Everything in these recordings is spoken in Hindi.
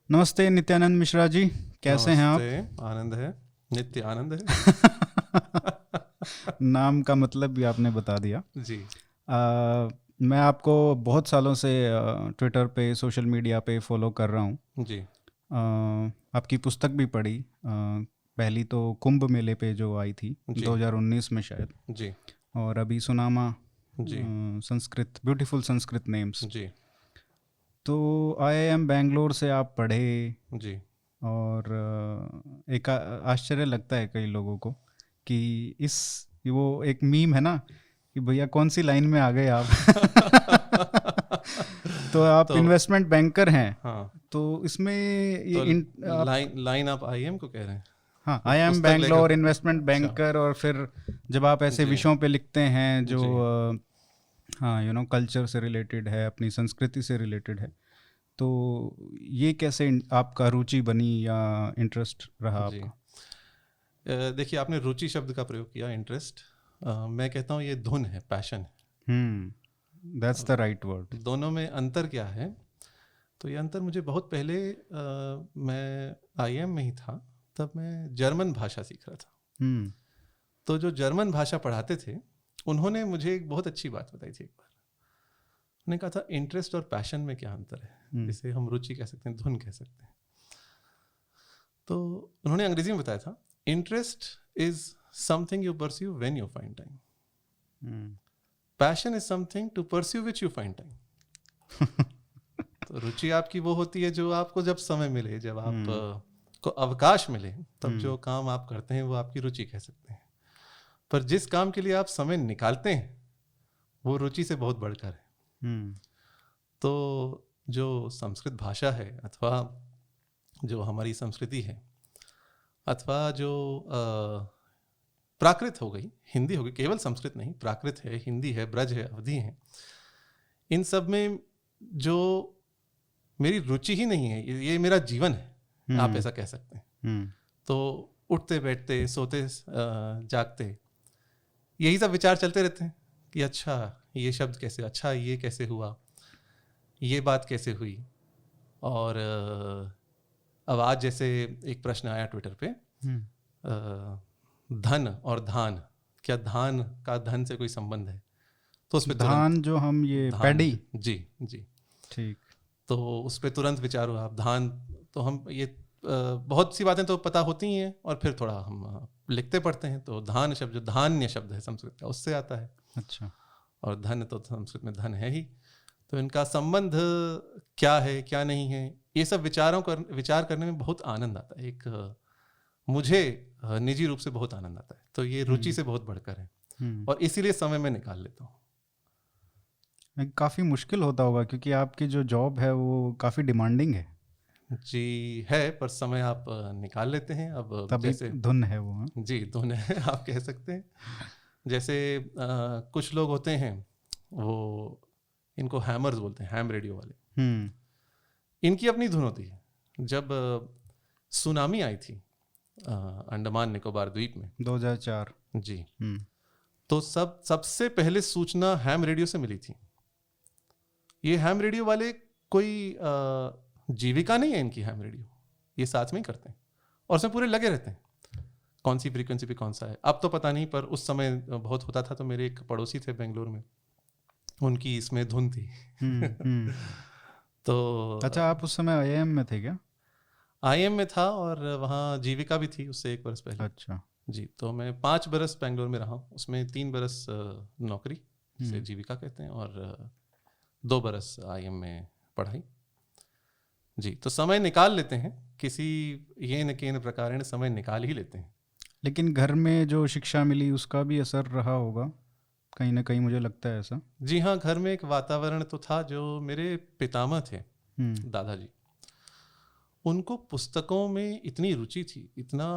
नमस्ते नित्यानंद मिश्रा जी, कैसे हैं आप? नमस्ते। आनंद है, नित्य आनंद है। नाम का मतलब भी आपने बता दिया। जी। मैं आपको बहुत सालों से ट्विटर पे, सोशल मीडिया पे फॉलो कर रहा हूँ। जी। आपकी पुस्तक भी पढ़ी, पहली तो कुंभ मेले पे जो आई थी जी। 2019 में शायद, जी। और अभी सुनामा, जी। Sanskrit, beautiful Sanskrit names. जी। तो IIM बैंगलोर से आप पढ़े, जी। और एक आश्चर्य लगता है कई लोगों को कि इस वो एक मीम है ना कि भैया कौन सी लाइन में आ गए आप। तो आप तो इन्वेस्टमेंट बैंकर हैं, हाँ, तो इसमें ये तो आप, लाइन लाइन आप IIM को कह रहे हैं? हाँ, IIM पुस्तक बैंगलोर लेखक। इन्वेस्टमेंट अच्छा। बैंकर, और फिर जब आप ऐसे जी। विषयों पे लिखते हैं जो जी। हाँ, कल्चर से रिलेटेड है, अपनी संस्कृति से रिलेटेड है, तो ये कैसे आपका रुचि बनी या इंटरेस्ट रहा जी। आपका? देखिए, आपने रुचि शब्द का प्रयोग किया, इंटरेस्ट। मैं कहता हूँ ये धुन है, पैशन दैट्स द है। Right word. दोनों में अंतर क्या है? तो ये अंतर मुझे बहुत पहले, मैं IIM में ही था, तब मैं जर्मन भाषा सीख रहा था। हम्म। तो जो जर्मन भाषा पढ़ाते थे, उन्होंने मुझे एक बहुत अच्छी बात बताई थी एक बार। उन्होंने कहा था, इंटरेस्ट और पैशन में क्या अंतर है, जिसे हम रुचि कह सकते हैं, धुन कह सकते हैं। तो उन्होंने अंग्रेजी में बताया था, interest is something you pursue when you find time, passion is something to pursue which you find time. तो रुचि आपकी वो होती है जो आपको जब समय मिले, जब आप को अवकाश मिले, तब जो काम आप करते हैं वो आपकी रुचि कह सकते हैं। पर जिस काम के लिए आप समय निकालते हैं वो रुचि से बहुत बढ़कर है। तो जो संस्कृत भाषा है, अथवा जो हमारी संस्कृति है, अथवा जो प्राकृत हो गई, हिंदी हो गई, केवल संस्कृत नहीं, प्राकृत है, हिंदी है, ब्रज है, अवधी है, इन सब में जो मेरी रुचि ही नहीं है, ये मेरा जीवन है, आप ऐसा कह सकते हैं। तो उठते बैठते, सोते जागते, यही सब विचार चलते रहते हैं कि अच्छा ये शब्द कैसे, अच्छा ये कैसे हुआ, ये बात कैसे हुई। और अब आज जैसे एक प्रश्न आया ट्विटर पे, धन और धान, क्या धान का धन से कोई संबंध है? तो उस पे तुरंत धान जो हम ये धान, पैडी, जी जी, ठीक, तो उस पर तुरंत विचार हुआ। आप धान, तो हम ये बहुत सी बातें तो पता होती ही हैं, और फिर थोड़ा हम लिखते पढ़ते हैं, तो धान शब्द, जो धान्य शब्द है संस्कृत का, उससे आता है। अच्छा। और धन तो संस्कृत में धन है ही, तो इनका संबंध क्या है, क्या नहीं है, ये सब विचार करने में बहुत आनंद आता है। एक मुझे निजी रूप से बहुत आनंद आता है। तो ये रुचि से बहुत बढ़कर है, और इसीलिए समय में निकाल लेता हूँ। काफ़ी मुश्किल होता होगा क्योंकि आपकी जो जॉब है वो काफ़ी डिमांडिंग है। जी है, पर समय आप निकाल लेते हैं। अब तभी जैसे धुन है वो, हाँ? जी, धुन है, आप कह सकते हैं। जैसे कुछ लोग होते हैं, वो इनको हैमर्स बोलते हैं, हैम रेडियो वाले। इनकी अपनी धुन होती है। जब सुनामी आई थी अंडमान निकोबार द्वीप में 2004, जी, तो सबसे पहले सूचना हैम रेडियो से मिली थी। ये हैम रेडियो वाले कोई जीविका नहीं है इनकी, हैम रेडियो ये साथ में ही करते हैं, और उसमें पूरे लगे रहते हैं, कौन सी फ्रीक्वेंसी पे कौन सा है। अब तो पता नहीं, पर उस समय बहुत होता था। तो मेरे एक पड़ोसी थे बेंगलोर में, उनकी इसमें धुन थी। तो अच्छा, आप उस समय IIM में थे क्या? IIM में था, और वहाँ जीविका भी थी उससे 1 बरस पहले। अच्छा। जी, तो मैं 5 बरस बेंगलोर में रहा हूँ। उसमें 3 बरस नौकरी से जीविका कहते हैं, और 2 बरस IIM में पढ़ाई। जी, तो समय निकाल लेते हैं, किसी ये न के प्रकार समय निकाल ही लेते हैं। लेकिन घर में जो शिक्षा मिली उसका भी असर रहा होगा कहीं ना कहीं, मुझे लगता है ऐसा। जी हाँ, घर में एक वातावरण तो था। जो मेरे पितामह थे, दादाजी, उनको पुस्तकों में इतनी रुचि थी, इतना,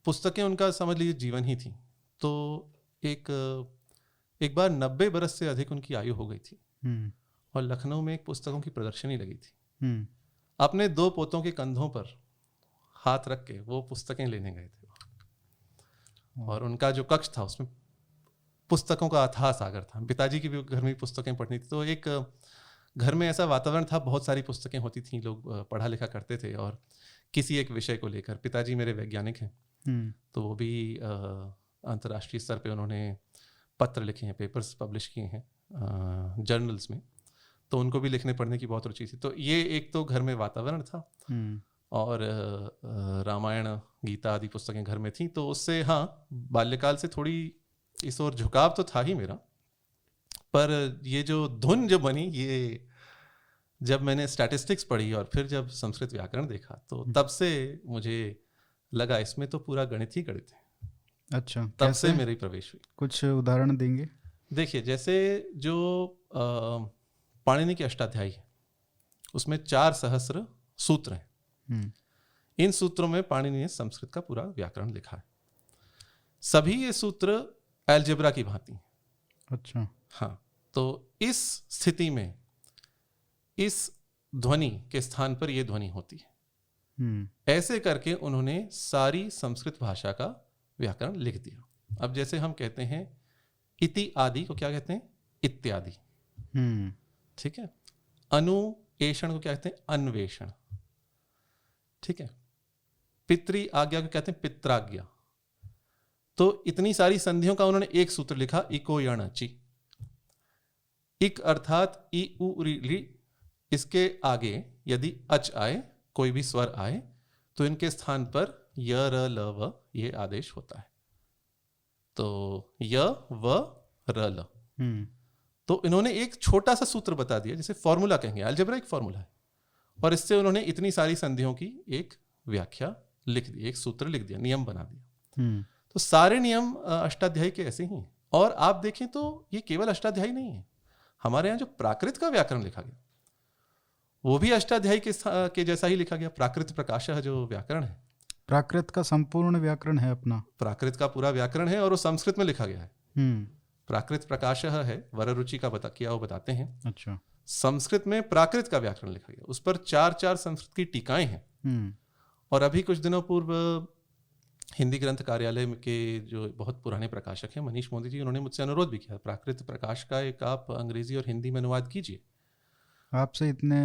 पुस्तकें उनका समझ लीजिए जीवन ही थी। तो एक बार 90 बरस से अधिक उनकी आयु हो गई थी, और लखनऊ में एक पुस्तकों की प्रदर्शनी लगी थी। अपने 2 पोतों के कंधों पर हाथ रख के वो पुस्तकें लेने गए थे, और उनका जो कक्ष था उसमें पुस्तकों का अथाह सागर था। पिताजी की भी घर में पुस्तकें पढ़नी थी। तो एक घर में ऐसा वातावरण था, बहुत सारी पुस्तकें होती थी, लोग पढ़ा लिखा करते थे, और किसी एक विषय को लेकर, पिताजी मेरे वैज्ञानिक हैं, तो वो भी अंतर्राष्ट्रीय स्तर पे उन्होंने पत्र लिखे हैं, पेपर्स पब्लिश किए हैं जर्नल्स में, तो उनको भी लिखने पढ़ने की बहुत रुचि थी। तो ये एक तो घर में वातावरण था, और रामायण गीता आदि पुस्तकें घर में थी, तो उससे हाँ बाल्यकाल से थोड़ी इस ओर झुकाव तो था ही मेरा। पर ये जो धुन जो बनी, ये जब मैंने स्टैटिस्टिक्स पढ़ी और फिर जब संस्कृत व्याकरण देखा, तो तब से मुझे लगा इसमें तो पूरा गणित ही गणित है। अच्छा, तब से मेरी प्रवेश हुई। कुछ उदाहरण देंगे? देखिए, जैसे जो पाणिनि के अष्टाध्यायी है, उसमें 4 सहस्र सूत्र हैं। इन सूत्रों में पाणिनि ने संस्कृत का पूरा व्याकरण लिखा है। सभी ये सूत्र अलजेब्रा की भांति हैं। अच्छा। हाँ, तो इस स्थिति में इस ध्वनि के स्थान पर यह ध्वनि होती है। ऐसे करके उन्होंने सारी संस्कृत भाषा का व्याकरण लिख दिया। अब जैसे हम कहते हैं इति आदि को क्या कहते हैं? इत्यादि। ठीक है। अनुएषण को क्या कहते हैं? अन्वेषण। ठीक है। पितृ आज्ञा को कहते हैं पित्राज्ञा। तो इतनी सारी संधियों का उन्होंने एक सूत्र लिखा, इको यण ची। इक अर्थात इ उ रि ली, इसके आगे यदि अच आए, कोई भी स्वर आए, तो इनके स्थान पर य र ल व ये आदेश होता है। तो य व र ल। तो इन्होंने एक छोटा सा सूत्र बता दिया, जैसे फॉर्मूला कहेंगे, अलजेब्रा एक फॉर्मूला है, और इससे उन्होंने इतनी सारी संधियों की एक व्याख्या लिख दी, एक सूत्र लिख दिया, नियम बना दिया। तो सारे नियम अष्टाध्यायी के ऐसे ही हैं। और आप देखें तो ये केवल अष्टाध्यायी नहीं है, हमारे यहाँ जो प्राकृत का व्याकरण लिखा गया वो भी अष्टाध्यायी के जैसा ही लिखा गया। प्राकृत प्रकाशः जो व्याकरण है, प्राकृत का संपूर्ण व्याकरण है अपना, प्राकृत का पूरा व्याकरण है, और वो संस्कृत में लिखा गया है। प्राकृत प्रकाशः है, वररुचि का किया वो बताते हैं। अच्छा। संस्कृत में प्राकृत का व्याकरण लिखा गया, उस पर 4 संस्कृत की टीकाएं हैं। और अभी कुछ दिनों पूर्व हिंदी ग्रंथ कार्यालय के जो बहुत पुराने प्रकाशक हैं, मनीष मोदी जी, उन्होंने मुझसे अनुरोध भी किया, प्राकृत प्रकाश का एक आप अंग्रेजी और हिंदी में अनुवाद कीजिए। आपसे इतने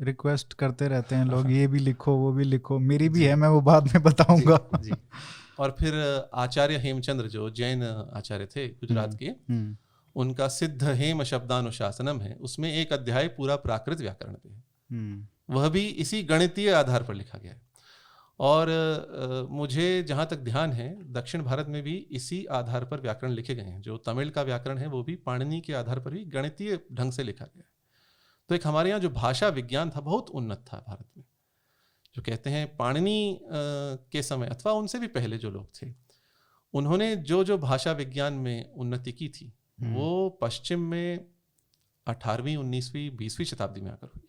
रिक्वेस्ट करते रहते हैं लोग, ये भी लिखो वो भी लिखो, मेरी भी है, मैं वो बाद में बताऊंगा। जी। और फिर आचार्य हेमचंद्र जो जैन आचार्य थे गुजरात के, उनका सिद्ध हेम शब्दानुशासनम है, उसमें एक अध्याय पूरा प्राकृत व्याकरण पे है। वह भी इसी गणितीय आधार पर लिखा गया है। और मुझे जहाँ तक ध्यान है, दक्षिण भारत में भी इसी आधार पर व्याकरण लिखे गए हैं। जो तमिल का व्याकरण है वो भी पाणिनि के आधार पर ही गणितीय ढंग से लिखा गया है। तो एक हमारे यहाँ जो भाषा विज्ञान था बहुत उन्नत था भारत में। जो कहते हैं पाणिनि के समय अथवा उनसे भी पहले जो लोग थे, उन्होंने जो जो भाषा विज्ञान में उन्नति की थी वो पश्चिम में 18वीं 19वीं 20वीं शताब्दी में आकर हुई।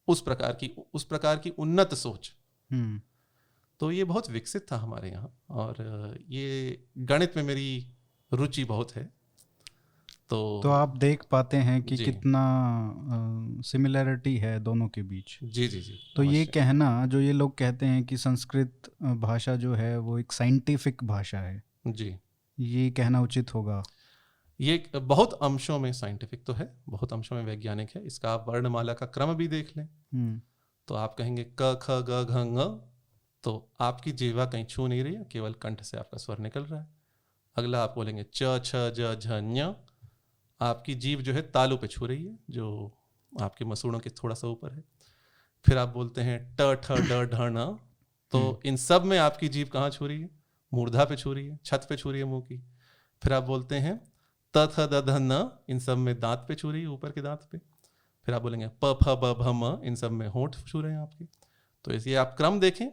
उस प्रकार की उन्नत सोच, तो ये बहुत विकसित था हमारे यहाँ। और ये गणित में मेरी रुचि बहुत है। तो आप देख पाते हैं कि कितना सिमिलैरिटी है दोनों के बीच। जी जी जी। तो ये कहना, जो ये लोग कहते हैं कि संस्कृत भाषा जो है वो एक साइंटिफिक भाषा है, जी, ये कहना उचित होगा? ये बहुत अंशों में साइंटिफिक तो है, बहुत अंशों में वैज्ञानिक है। इसका आप वर्णमाला का क्रम भी देख लें तो आप कहेंगे क ख ग घ ङ, तो आपकी जीवा कहीं छू नहीं रही है, केवल कंठ से आपका स्वर निकल रहा है। अगला आप बोलेंगे च छ ज झ ञ, आपकी जीव जो है तालु पे छू रही है, जो आपके मसूड़ों के थोड़ा सा ऊपर है। फिर आप बोलते हैं ट ठ ड ढ ण, तो इन सब में आपकी जीव कहाँ छू रही है? मूर्धा पे छू रही है, छत पे छू रही है मुंह की। फिर आप बोलते हैं त थ द ध न, इन सब में दांत पे छू रही है, ऊपर के दांत पे। फिर आप बोलेंगे प फ ब भ म, इन सब में होंठ छू रहे हैं आपके। तो इसलिए आप क्रम देखें,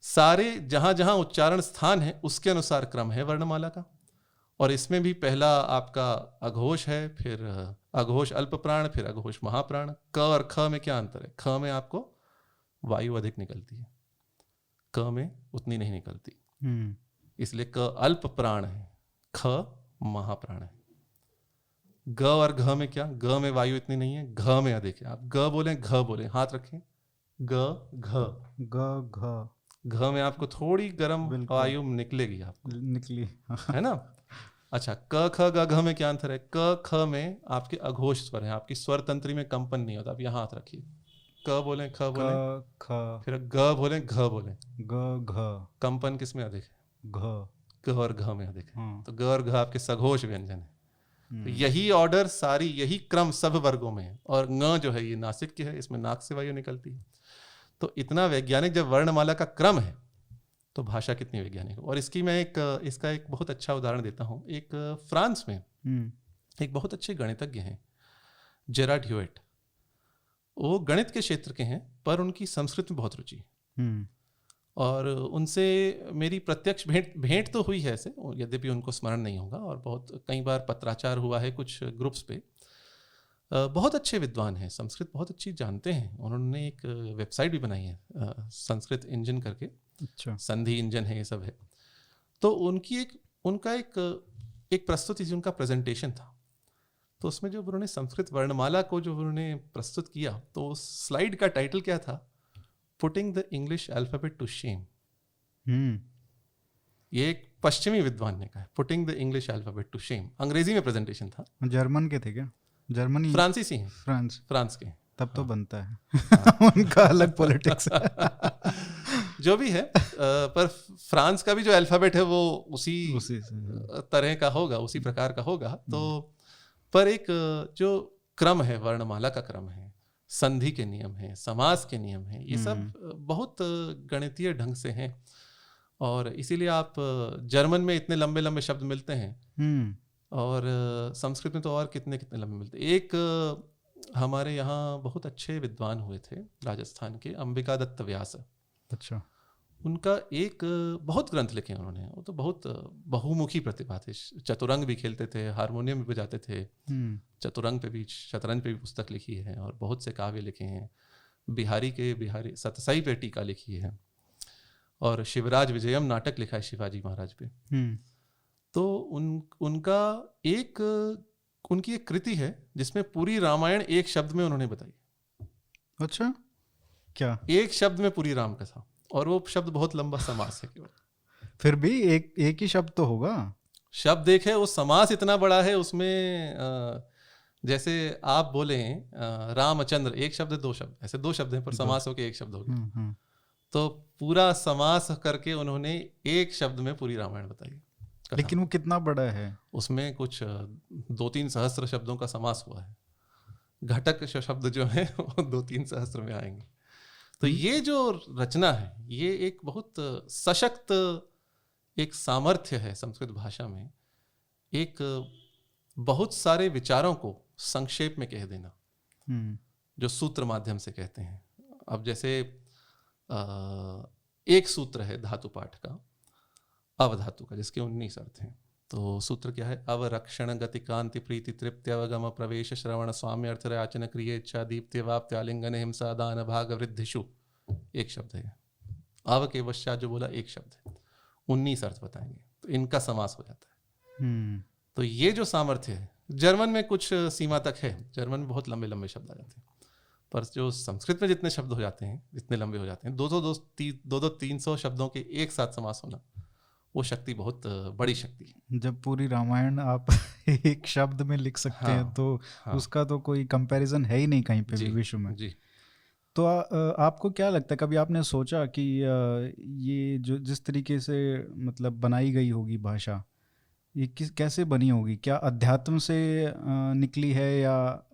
सारे जहां जहां उच्चारण स्थान है उसके अनुसार क्रम है वर्णमाला का। और इसमें भी पहला आपका अघोष है, फिर अघोष अल्प प्राण, फिर अघोष महाप्राण। क और ख में क्या अंतर है? ख में आपको वायु अधिक निकलती है, क में उतनी नहीं निकलती, इसलिए क अल्प प्राण है, ख महाप्राण है। ग और घ में क्या? ग में वायु इतनी नहीं है, घ में अधिक है। आप ग बोलें घ बोलें, हाथ रखें, ग घ ग घ, घ में आपको थोड़ी गर्म वायु निकलेगी, आपको निकली है ना। अच्छा, क ख ग घ में क्या अंतर है? क ख में आपके अघोष स्वर है, आपकी स्वर तंत्री में कंपन नहीं होता। आप यहाँ हाथ रखिए, क बोले, ख बोले, क ख फिर ग बोले, घ बोले, ग घ कंपन किस में अधिक है? घ। ग और घ में अधिक है। हाँ। तो ग और घ आपके सघोष व्यंजन है। तो यही ऑर्डर, सारी यही क्रम सब वर्गों में है। और ङ जो है ये नासिक की है, इसमें नाक से वायु निकलती है। तो इतना वैज्ञानिक जब वर्णमाला का क्रम है तो भाषा कितनी वैज्ञानिक हो। और इसकी मैं इसका एक बहुत अच्छा उदाहरण देता हूँ। एक फ्रांस में एक बहुत अच्छे गणितज्ञ हैं, जेरार्ड ह्यूएट। वो गणित के क्षेत्र के हैं, पर उनकी संस्कृत में बहुत रुचि है। और उनसे मेरी प्रत्यक्ष भेंट तो हुई है ऐसे, यद्यपि उनको स्मरण नहीं होगा। और बहुत कई बार पत्राचार हुआ है कुछ ग्रुप्स पे। बहुत अच्छे विद्वान हैं, संस्कृत बहुत अच्छी जानते हैं। उन्होंने एक वेबसाइट भी बनाई है, संस्कृत इंजन करके। अच्छा। संधि इंजन है, ये सब है। तो उनका एक प्रस्तुति थी, उनका प्रेजेंटेशन था। तो उसमें जब उन्होंने संस्कृत वर्णमाला को जो उन्होंने प्रस्तुत किया, तो उस स्लाइड का टाइटल क्या था? Putting the English alphabet to shame. ये एक पश्चिमी विद्वान ने कहा, putting the English alphabet to shame. अंग्रेजी में प्रेजेंटेशन था। जर्मन के थे क्या? जर्मनी, फ्रांसीसी हैं। फ्रांस के। तब तो बनता है। उनका अलग पॉलिटिक्स जो भी है, पर फ्रांस का भी जो अल्फाबेट है वो उसी तरह का होगा, उसी प्रकार का होगा। तो पर एक जो क्रम है, वर्णमाला का क्रम है, संधि के नियम हैं, समास के नियम हैं, ये सब बहुत गणितीय ढंग से हैं। और इसीलिए आप जर्मन में इतने लंबे लंबे शब्द मिलते हैं, और संस्कृत में तो और कितने कितने लंबे मिलते हैं। एक हमारे यहाँ बहुत अच्छे विद्वान हुए थे राजस्थान के, अंबिका दत्त व्यास। अच्छा। उनका एक बहुत ग्रंथ लिखे उन्होंने। वो तो बहुत बहुमुखी प्रतिभा थे, चतुरंग भी खेलते थे, हारमोनियम भी बजाते थे, चतुरंग पे भी, शतरंज पे भी पुस्तक लिखी है, और बहुत से काव्य लिखे हैं। बिहारी सतसाई पे टीका लिखी है, और शिवराज विजयम नाटक लिखा है शिवाजी महाराज पे। तो उनकी एक कृति है जिसमें पूरी रामायण एक शब्द में उन्होंने बताई। अच्छा, क्या? एक शब्द में पूरी राम कथा, और वो शब्द बहुत लंबा समास है केवल। फिर भी एक ही शब्द तो होगा। शब्द एक है, वो समास इतना बड़ा है उसमें। जैसे आप बोले हैं रामचंद्र, एक शब्द है, दो शब्द, ऐसे दो शब्द हैं, पर समास होके एक शब्द हो गया। तो पूरा समास करके उन्होंने एक शब्द में पूरी रामायण बताई। लेकिन वो कितना बड़ा है? उसमें कुछ 2-3 सहस्त्र शब्दों का समास हुआ है। घटक शब्द जो है वो 2-3 सहस्त्र में आएंगे। तो ये जो रचना है, ये एक बहुत सशक्त एक सामर्थ्य है संस्कृत भाषा में, एक बहुत सारे विचारों को संक्षेप में कह देना, जो सूत्र माध्यम से कहते हैं। अब जैसे एक सूत्र है धातु पाठ का, अवधातु का, जिसके 19 अर्थ हैं। तो सूत्र क्या है? अवरक्षण गति कांति प्रीति तृप्ति अवगम प्रवेश श्रवण स्वाम्य अर्थ राचन क्रिय इच्छा दीप्ति वाप्ति आलिंगन हिंसा दान भाग वृद्धिशु। एक शब्द है। अव के पश्चात जो बोला एक शब्द है, 19 अर्थ बताएंगे, तो इनका समास हो जाता है। तो ये जो सामर्थ्य है, जर्मन में कुछ सीमा तक है, जर्मन में बहुत लंबे लंबे शब्द आ जाते हैं, पर जो संस्कृत में जितने शब्द हो जाते हैं, जितने लंबे हो जाते हैं, 200-300 शब्दों के एक साथ समास होना, वो शक्ति बहुत बड़ी शक्ति है। जब पूरी रामायण आप एक शब्द में लिख सकते हैं, तो उसका तो कोई कंपैरिजन है ही नहीं कहीं पे भी विश्व में। जी। तो आपको क्या लगता है, कभी आपने सोचा कि ये जो जिस तरीके से मतलब बनाई गई होगी भाषा, ये कैसे बनी होगी? क्या अध्यात्म से निकली है, या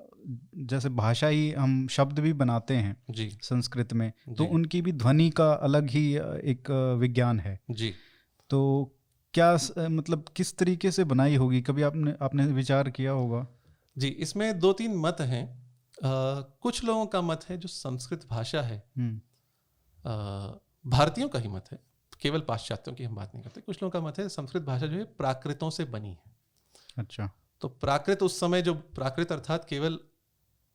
जैसे भाषा ही हम शब्द भी बनाते हैं जी संस्कृत में, तो उनकी भी ध्वनि का अलग ही एक विज्ञान है जी। तो क्या मतलब किस तरीके से बनाई होगी, कभी आपने विचार किया होगा? जी, इसमें 2-3 मत हैं। कुछ लोगों का मत है जो संस्कृत भाषा है, भारतीयों का ही मत है, केवल पाश्चात्यों की हम बात नहीं करते। कुछ लोगों का मत है संस्कृत भाषा जो है प्राकृतों से बनी है। अच्छा। तो प्राकृत उस समय, जो प्राकृत अर्थात केवल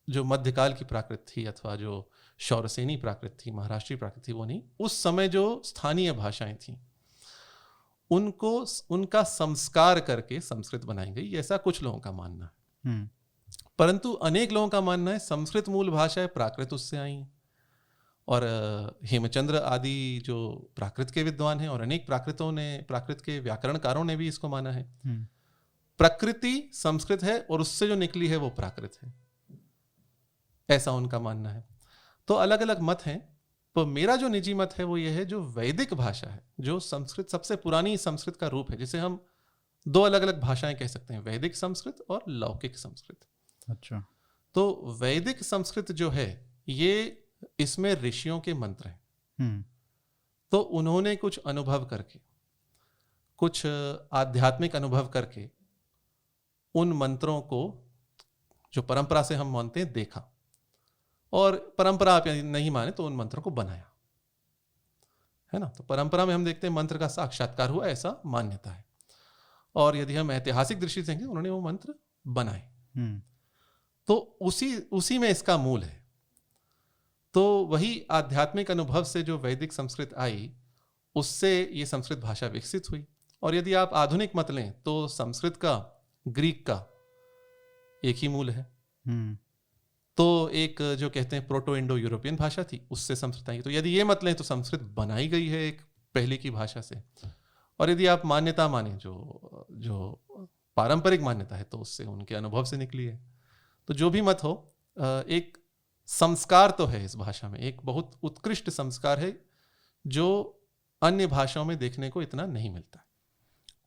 जो मध्यकाल की प्राकृत थी, अथवा जो शौरसेनी प्राकृत थी, महाराष्ट्रीय प्राकृत थी, वो नहीं। उस समय जो स्थानीय भाषाएं थी, उनको उनका संस्कार करके संस्कृत बनाई गई, ऐसा कुछ लोगों का मानना है। परंतु अनेक लोगों का मानना है संस्कृत मूल भाषा है, प्राकृत उससे आई। और हेमचंद्र आदि जो प्राकृत के विद्वान हैं, और अनेक प्राकृत के व्याकरणकारों ने भी इसको माना है। प्रकृति संस्कृत है और उससे जो निकली है वो प्राकृत है, ऐसा उनका मानना है। तो अलग अलग मत हैं। तो मेरा जो निजी मत है वो ये है, जो वैदिक भाषा है, जो संस्कृत सबसे पुरानी संस्कृत का रूप है, जिसे हम दो अलग अलग भाषाएं कह सकते हैं, वैदिक संस्कृत और लौकिक संस्कृत। अच्छा। तो वैदिक संस्कृत जो है ये, इसमें ऋषियों के मंत्र हैं। तो उन्होंने कुछ अनुभव करके, कुछ आध्यात्मिक अनुभव करके उन मंत्रों को जो परंपरा से हम मानते हैं देखा, और परंपरा आप नहीं माने तो उन मंत्रों को बनाया, है ना। तो परंपरा में हम देखते हैं मंत्र का साक्षात्कार हुआ, ऐसा मान्यता है। और यदि हम ऐतिहासिक दृष्टि से देखें, उन्होंने वो मंत्र बनाए। तो उसी में इसका मूल है। तो वही आध्यात्मिक अनुभव से जो वैदिक संस्कृत आई, उससे ये संस्कृत भाषा विकसित हुई। और यदि आप आधुनिक मत लें तो संस्कृत का, ग्रीक का एक ही मूल है। तो एक जो कहते हैं प्रोटो इंडो यूरोपियन भाषा थी, उससे संस्कृत आई। तो यदि ये मत लें तो संस्कृत बनाई गई है एक पहले की भाषा से। और यदि आप मान्यता माने, जो पारंपरिक मान्यता है, तो उससे उनके अनुभव से निकली है। तो जो भी मत हो, एक संस्कार तो है इस भाषा में, एक बहुत उत्कृष्ट संस्कार है जो अन्य भाषाओं में देखने को इतना नहीं मिलता।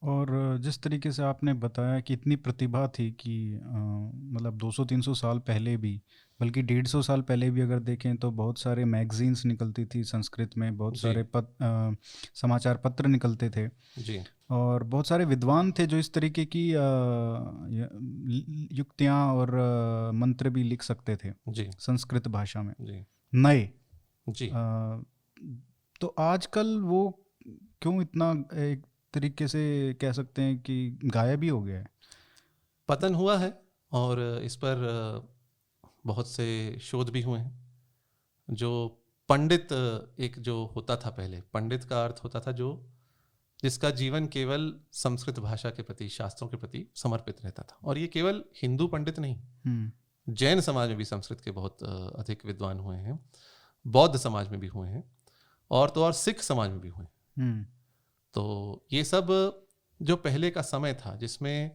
और जिस तरीके से आपने बताया कि इतनी प्रतिभा थी कि मतलब 200-300 साल पहले भी, बल्कि 150 साल पहले भी अगर देखें तो बहुत सारे मैगजीन्स निकलती थी संस्कृत में, बहुत सारे समाचार पत्र निकलते थे जी। और बहुत सारे विद्वान थे जो इस तरीके की युक्तियाँ और मंत्र भी लिख सकते थे जी संस्कृत भाषा में जी। नए जी। तो आजकल वो क्यों इतना एक तरीके से कह सकते हैं कि गायब ही हो गया है? पतन हुआ है, और इस पर बहुत से शोध भी हुए हैं। जो पंडित एक जो होता था पहले, पंडित का अर्थ होता था जिसका जीवन केवल संस्कृत भाषा के प्रति, शास्त्रों के प्रति समर्पित रहता था। और ये केवल हिंदू पंडित नहीं, जैन समाज में भी संस्कृत के बहुत अधिक विद्वान हुए हैं, बौद्ध समाज में भी हुए हैं, और तो और सिख समाज में भी हुए हैं। तो ये सब जो पहले का समय था, जिसमें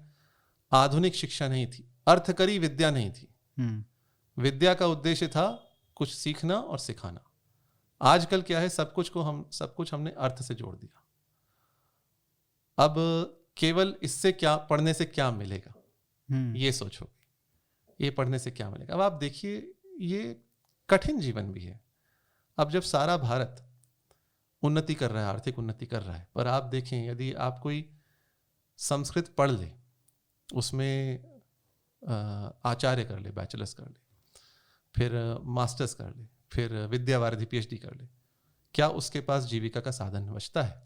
आधुनिक शिक्षा नहीं थी, अर्थकरी विद्या नहीं थी, विद्या का उद्देश्य था कुछ सीखना और सिखाना। आजकल क्या है, सब कुछ हमने अर्थ से जोड़ दिया। अब केवल इससे क्या, पढ़ने से क्या मिलेगा, ये सोचो, ये पढ़ने से क्या मिलेगा। अब आप देखिए, ये कठिन जीवन भी है। अब जब सारा भारत उन्नति कर रहा है, आर्थिक उन्नति कर रहा है, पर आप देखें, यदि आप कोई संस्कृत पढ़ ले, उसमें आचार्य कर ले, बैचलर्स कर ले, फिर मास्टर्स कर ले, फिर विद्यावारिधि PhD कर ले, क्या उसके पास जीविका का साधन बचता है?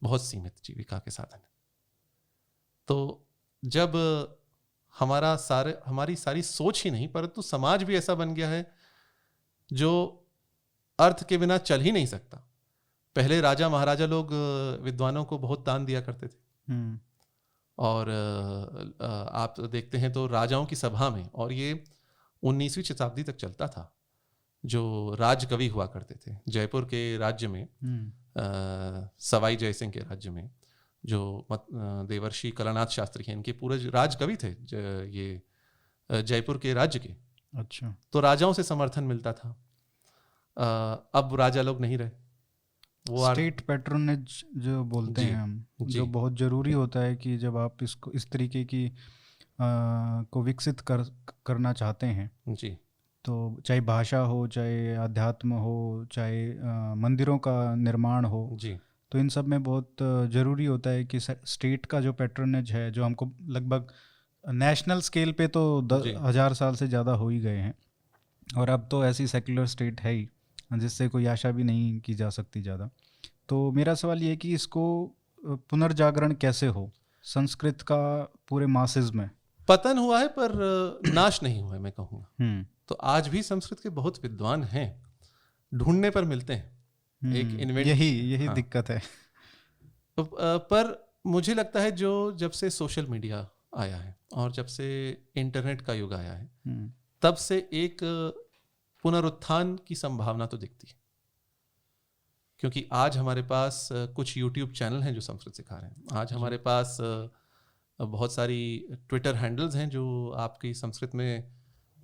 बहुत सीमित जीविका के साधन है। तो जब हमारी सारी सोच ही नहीं, परंतु समाज भी ऐसा बन गया है जो अर्थ के बिना चल ही नहीं सकता। पहले राजा महाराजा लोग विद्वानों को बहुत दान दिया करते थे, और आप देखते हैं तो राजाओं की सभा में, और ये 19वीं शताब्दी तक चलता था, जो राजकवि हुआ करते थे। जयपुर के राज्य में, सवाई जयसिंह के राज्य में, जो देवर्षि कलानाथ शास्त्री हैं, इनके पूरे राजकवि थे ये जयपुर के राज्य के। अच्छा। तो राजाओं से समर्थन मिलता था। अब राजा लोग नहीं रहे। वो स्टेट पैट्रोनेज जो बोलते हैं हम, जो बहुत ज़रूरी होता है कि जब आप इसको इस तरीके की को विकसित करना चाहते हैं जी, तो चाहे भाषा हो, चाहे अध्यात्म हो, चाहे मंदिरों का निर्माण हो जी, तो इन सब में बहुत ज़रूरी होता है कि स्टेट का जो पैट्रोनेज है, जो हमको लगभग नेशनल स्केल पे तो 10,000 साल से ज़्यादा हो ही गए हैं, और अब तो ऐसी सेक्युलर स्टेट है ही जिससे कोई आशा भी नहीं की जा सकती ज़्यादा। तो मेरा सवाल ये है कि इसको पुनर्जागरण कैसे हो संस्कृत का पूरे मासेस में? पतन हुआ है पर नाश नहीं हुआ है, मैं कहूँगा। तो आज भी संस्कृत के बहुत विद्वान हैं, ढूंढने पर मिलते हैं। एक यही दिक्कत है। पर मुझे लगता है जब से सोशल मीडिया आया है और जब से इंटरनेट का युग आया है, तब से एक पुनरुत्थान की संभावना तो दिखती है। क्योंकि आज हमारे पास कुछ YouTube चैनल हैं जो संस्कृत सिखा रहे हैं। आज हमारे पास बहुत सारी ट्विटर हैंडल्स हैं जो आपकी संस्कृत में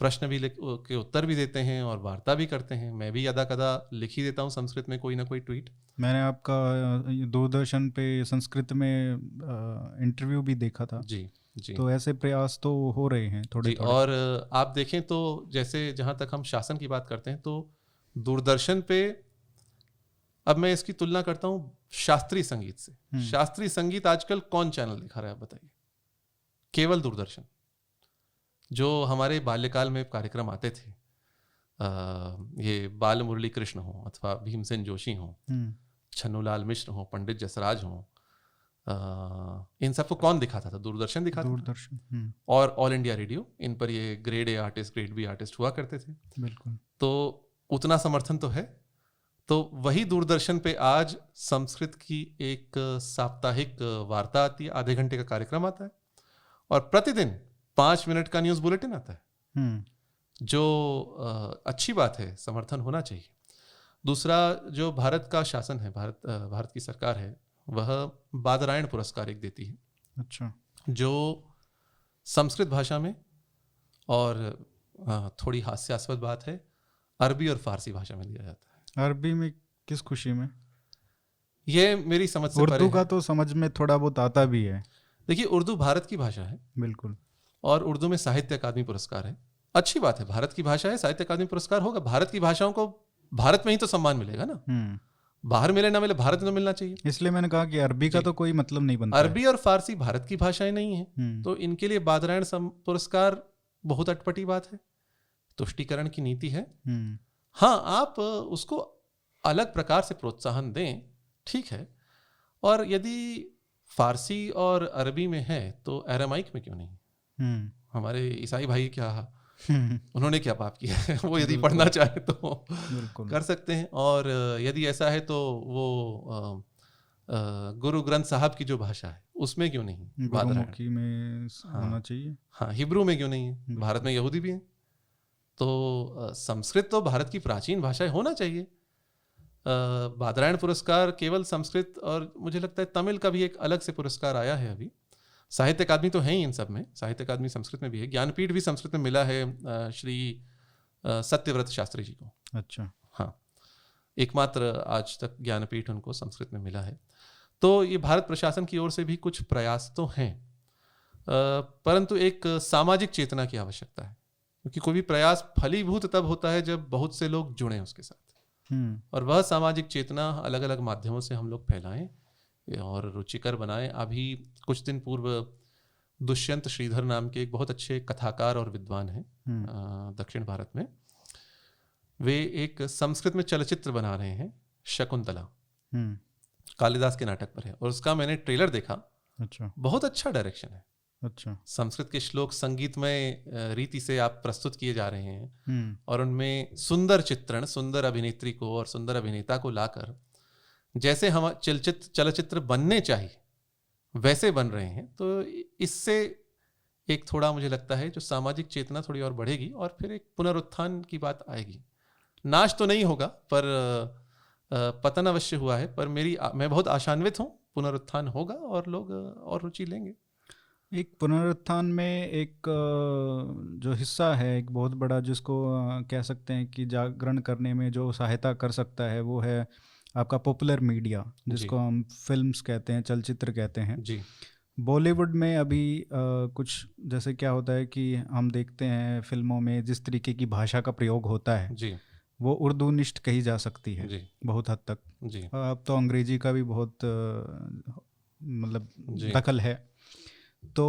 प्रश्न भी के उत्तर भी देते हैं और वार्ता भी करते हैं। मैं भी यदा कदा लिख ही देता हूँ संस्कृत में कोई ना कोई ट्वीट। मैंने आपका दूरदर्शन पे संस्कृत में इंटरव्यू भी देखा था। जी जी। तो ऐसे प्रयास तो हो रहे हैं थोड़े थोड़े। और आप देखें तो जैसे जहाँ तक हम शासन की बात करते हैं तो दूरदर्शन पे अब मैं इसकी तुलना करता हूँ शास्त्रीय संगीत से। शास्त्रीय संगीत आजकल कौन चैनल दिखा रहा है बताइए? केवल दूरदर्शन। जो हमारे बाल्यकाल में कार्यक्रम आते थे, ये बाल मुरली कृष्ण हो अथवा भीमसेन जोशी हो, छन्नूलाल मिश्र हो, पंडित जसराज हो, इन सबको कौन दिखाता था? दूरदर्शन दिखाता था। दूरदर्शन और ऑल इंडिया रेडियो, इन पर ये grade A artist, grade B artist हुआ करते थे। बिल्कुल। तो उतना समर्थन तो है। तो वही दूरदर्शन पे आज संस्कृत की एक साप्ताहिक वार्ता आती है, आधे घंटे का कार्यक्रम आता है, और प्रतिदिन 5 मिनट का न्यूज़ बुलेटिन आता है, जो अच्छी बात है, समर्थन होना चाहिए। दूसरा, जो भारत का शासन है, भारत की सरकार है, वह बादरायण पुरस्कार एक देती है। अच्छा। जो संस्कृत भाषा में, और थोड़ी हास्यास्पद बात है, अरबी और फारसी भाषा में दिया जाता है। अरबी में किस खुशी में? ये मेरी समझ से उर्दू का तो समझ में थोड़ा बहुत आता भी है। देखिए, उर्दू भारत की भाषा है। बिल्कुल। और उर्दू में साहित्य अकादमी पुरस्कार है। अच्छी बात है, भारत की भाषा है, साहित्य अकादमी पुरस्कार होगा। भारत की भाषाओं को भारत में ही तो सम्मान मिलेगा ना, बाहर मिले ना मिले, भारत में तो मिलना चाहिए। इसलिए मैंने कहा कि अरबी का तो कोई मतलब नहीं बनता। अरबी और फारसी भारत की भाषाएं नहीं है, तो इनके लिए बादरायण पुरस्कार बहुत अटपटी बात है, तुष्टीकरण की नीति है। हाँ, आप उसको अलग प्रकार से प्रोत्साहन दें, ठीक है। और यदि फारसी और अरबी में है तो अरामाइक में क्यों नहीं? हमारे ईसाई भाई क्या उन्होंने क्या पाप किया है? वो यदि पढ़ना चाहे तो कर सकते हैं। और यदि ऐसा है तो वो गुरु ग्रंथ साहब की जो भाषा है उसमें क्यों नहीं? गुरुमुखी में होना चाहिए। हाँ, हिब्रू में क्यों नहीं है? भारत में यहूदी भी हैं। तो संस्कृत तो भारत की प्राचीन भाषा होना चाहिए। बादरायण पुरस्कार केवल संस्कृत, और मुझे लगता है तमिल का भी एक अलग से पुरस्कार आया है अभी। साहित्य अकादमी तो है ही इन सब में, साहित्य अकादमी संस्कृत में भी है। ज्ञानपीठ भी संस्कृत में मिला है श्री सत्यव्रत शास्त्री जी को। अच्छा। हाँ, एकमात्र आज तक ज्ञानपीठ उनको संस्कृत में मिला है। तो ये भारत प्रशासन की ओर से भी कुछ प्रयास तो हैं, परंतु एक सामाजिक चेतना की आवश्यकता है, क्योंकि कोई भी प्रयास फलीभूत तब होता है जब बहुत से लोग जुड़ें उसके साथ। और वह सामाजिक चेतना अलग अलग माध्यमों से हम लोग फैलाएं और रुचिकर बनाएं। अभी कुछ दिन पूर्व दुष्यंत श्रीधर नाम के एक बहुत अच्छे कथाकार और विद्वान हैं दक्षिण भारत में, वे एक संस्कृत में चलचित्र बना रहे हैं, शकुंतला, कालिदास के नाटक पर है, और उसका मैंने ट्रेलर देखा। अच्छा। बहुत अच्छा डायरेक्शन है। अच्छा। संस्कृत के श्लोक संगीतमय रीति से आप प्रस्तुत किए जा रहे हैं, और उनमें सुंदर चित्रण, सुंदर अभिनेत्री को और सुंदर अभिनेता को लाकर जैसे हम चलचित्र बनने चाहिए वैसे बन रहे हैं। तो इससे एक थोड़ा मुझे लगता है जो सामाजिक चेतना थोड़ी और बढ़ेगी, और फिर एक पुनरुत्थान की बात आएगी। नाश तो नहीं होगा, पर पतन अवश्य हुआ है, पर मैं बहुत आशान्वित हूँ, पुनरुत्थान होगा और लोग और रुचि लेंगे। एक पुनरुत्थान में एक जो हिस्सा है एक बहुत बड़ा, जिसको कह सकते हैं कि जागरण करने में जो सहायता कर सकता है, वो है आपका पॉपुलर मीडिया, जिसको हम फिल्म्स कहते हैं, चलचित्र कहते हैं जी। बॉलीवुड में अभी कुछ जैसे क्या होता है कि हम देखते हैं फिल्मों में जिस तरीके की भाषा का प्रयोग होता है जी, वो उर्दू निष्ठ कही जा सकती है जी, बहुत हद तक। जी। अब तो अंग्रेजी का भी बहुत मतलब दखल है। तो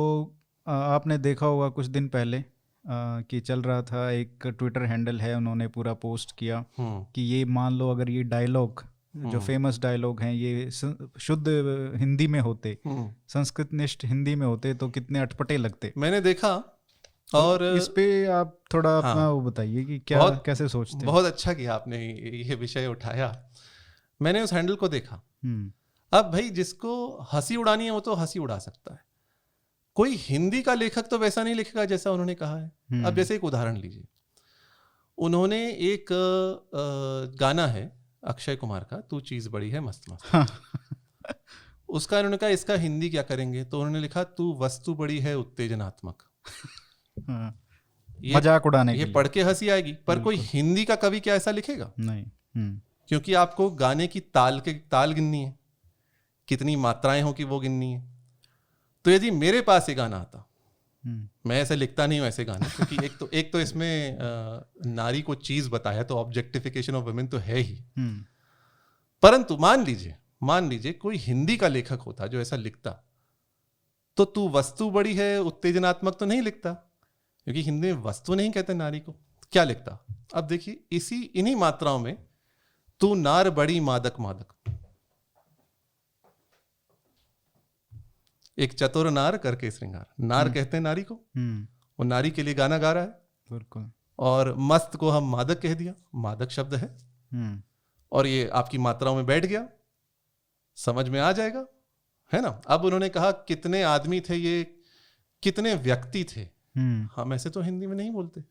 आपने देखा होगा कुछ दिन पहले कि चल रहा था, एक ट्विटर हैंडल है, उन्होंने पूरा पोस्ट किया कि ये मान लो अगर ये डायलॉग जो फेमस डायलॉग हैं ये शुद्ध हिंदी में होते, संस्कृत निष्ठ हिंदी में होते, तो कितने अटपटे लगते। मैंने देखा। और तो इस पे आप थोड़ा अपना वो बताइए कि क्या कैसे सोचते हैं। बहुत अच्छा किया आपने ये विषय उठाया। मैंने उस हैंडल को देखा। अब भाई जिसको हंसी उड़ानी है वो तो हंसी उड़ा सकता है, कोई हिंदी का लेखक तो वैसा नहीं लिखेगा जैसा उन्होंने कहा है। अब जैसे एक उदाहरण लीजिए, उन्होंने एक गाना है अक्षय कुमार का, तू चीज बड़ी है मस्त मस्त। उसका उन्होंने कहा इसका हिंदी क्या करेंगे, तो उन्होंने लिखा तू वस्तु बड़ी है उत्तेजनात्मक। मजाक उड़ाने के ये लिए। पढ़ के हंसी आएगी, पर कोई हिंदी का कवि क्या ऐसा लिखेगा? नहीं। क्योंकि आपको गाने की ताल गिननी है, कितनी मात्राएं हो कि वो गिननी है। तो यदि मेरे पास ये गाना आता, मैं ऐसे लिखता नहीं हूं ऐसे गाने, क्योंकि एक तो इसमें नारी को चीज बताया, तो ऑब्जेक्टिफिकेशन ऑफ वुमेन तो है ही। परंतु मान लीजिए कोई हिंदी का लेखक होता जो ऐसा लिखता, तो तू वस्तु बड़ी है उत्तेजनात्मक तो नहीं लिखता, क्योंकि हिंदी में वस्तु नहीं कहते नारी को। क्या लिखता? अब देखिए इन्हीं मात्राओं में, तू नार बड़ी मादक मादक, एक चतुर नार करके श्रृंगार। नार कहते हैं नारी को, वो नारी के लिए गाना गा रहा है, बिल्कुल। और मस्त को हम मादक कह दिया, मादक शब्द है, और ये आपकी मात्राओं में बैठ गया, समझ में आ जाएगा, है ना। अब उन्होंने कहा कितने आदमी थे ये, कितने व्यक्ति थे। हम ऐसे तो हिंदी में नहीं बोलते,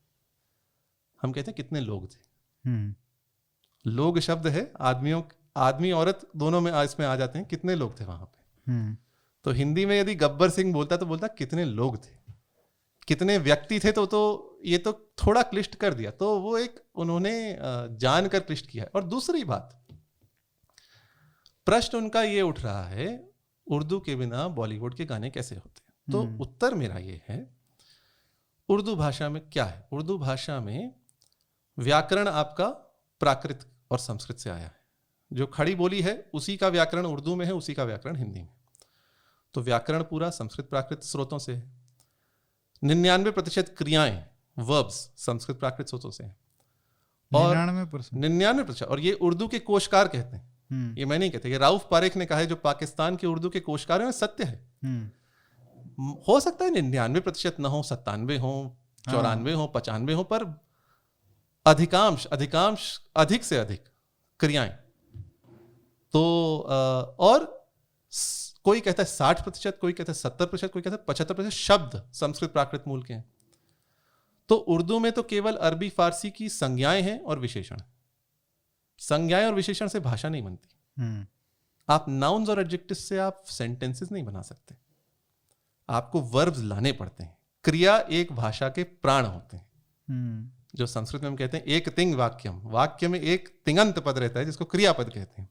हम कहते हैं कितने लोग थे। लोग शब्द है, आदमी औरत दोनों में इसमें आ जाते हैं, कितने लोग थे वहां पे। तो हिंदी में यदि गब्बर सिंह बोलता तो बोलता कितने लोग थे, कितने व्यक्ति थे, तो ये तो थोड़ा क्लिष्ट कर दिया। तो वो एक उन्होंने जानकर क्लिष्ट किया है। और दूसरी बात, प्रश्न उनका ये उठ रहा है, उर्दू के बिना बॉलीवुड के गाने कैसे होते हैं? तो उत्तर मेरा ये है, उर्दू भाषा में क्या है? उर्दू भाषा में व्याकरण आपका प्राकृत और संस्कृत से आया है। जो खड़ी बोली है उसी का व्याकरण उर्दू में है, उसी का व्याकरण हिंदी में। तो व्याकरण पूरा संस्कृत प्राकृत स्रोतों से है। 99% क्रियाएं, वर्ब्स संस्कृत प्राकृत स्रोतों से हैं, और 99%। और ये उर्दू के कोशकार कहते हैं, ये मैं नहीं कहता, ये राउफ पारेख ने कहा है, जो पाकिस्तान के उर्दू के कोशकार हैं, सत्य है। हो सकता है 99% न हो, 97 हो, 94 हो, 95 हो, पर अधिकांश अधिक से अधिक क्रियाएं। तो और कोई कहता है 60%, कोई कहता है 70%, कोई कहता है 75% शब्द संस्कृत प्राकृत मूल के हैं। तो उर्दू में तो केवल अरबी फारसी की संज्ञाएं हैं और विशेषण। संज्ञाएं और विशेषण से भाषा नहीं बनती। आप नाउन्स और एडजेक्टिव्स से आप सेंटेंसेस नहीं बना सकते, आपको वर्ब्स लाने पड़ते हैं। क्रिया एक भाषा के प्राण होते हैं, जो संस्कृत में हम कहते हैं एक तिंग वाक्यम, वाक्य में एक तिंगंत पद रहता है जिसको क्रियापद कहते हैं।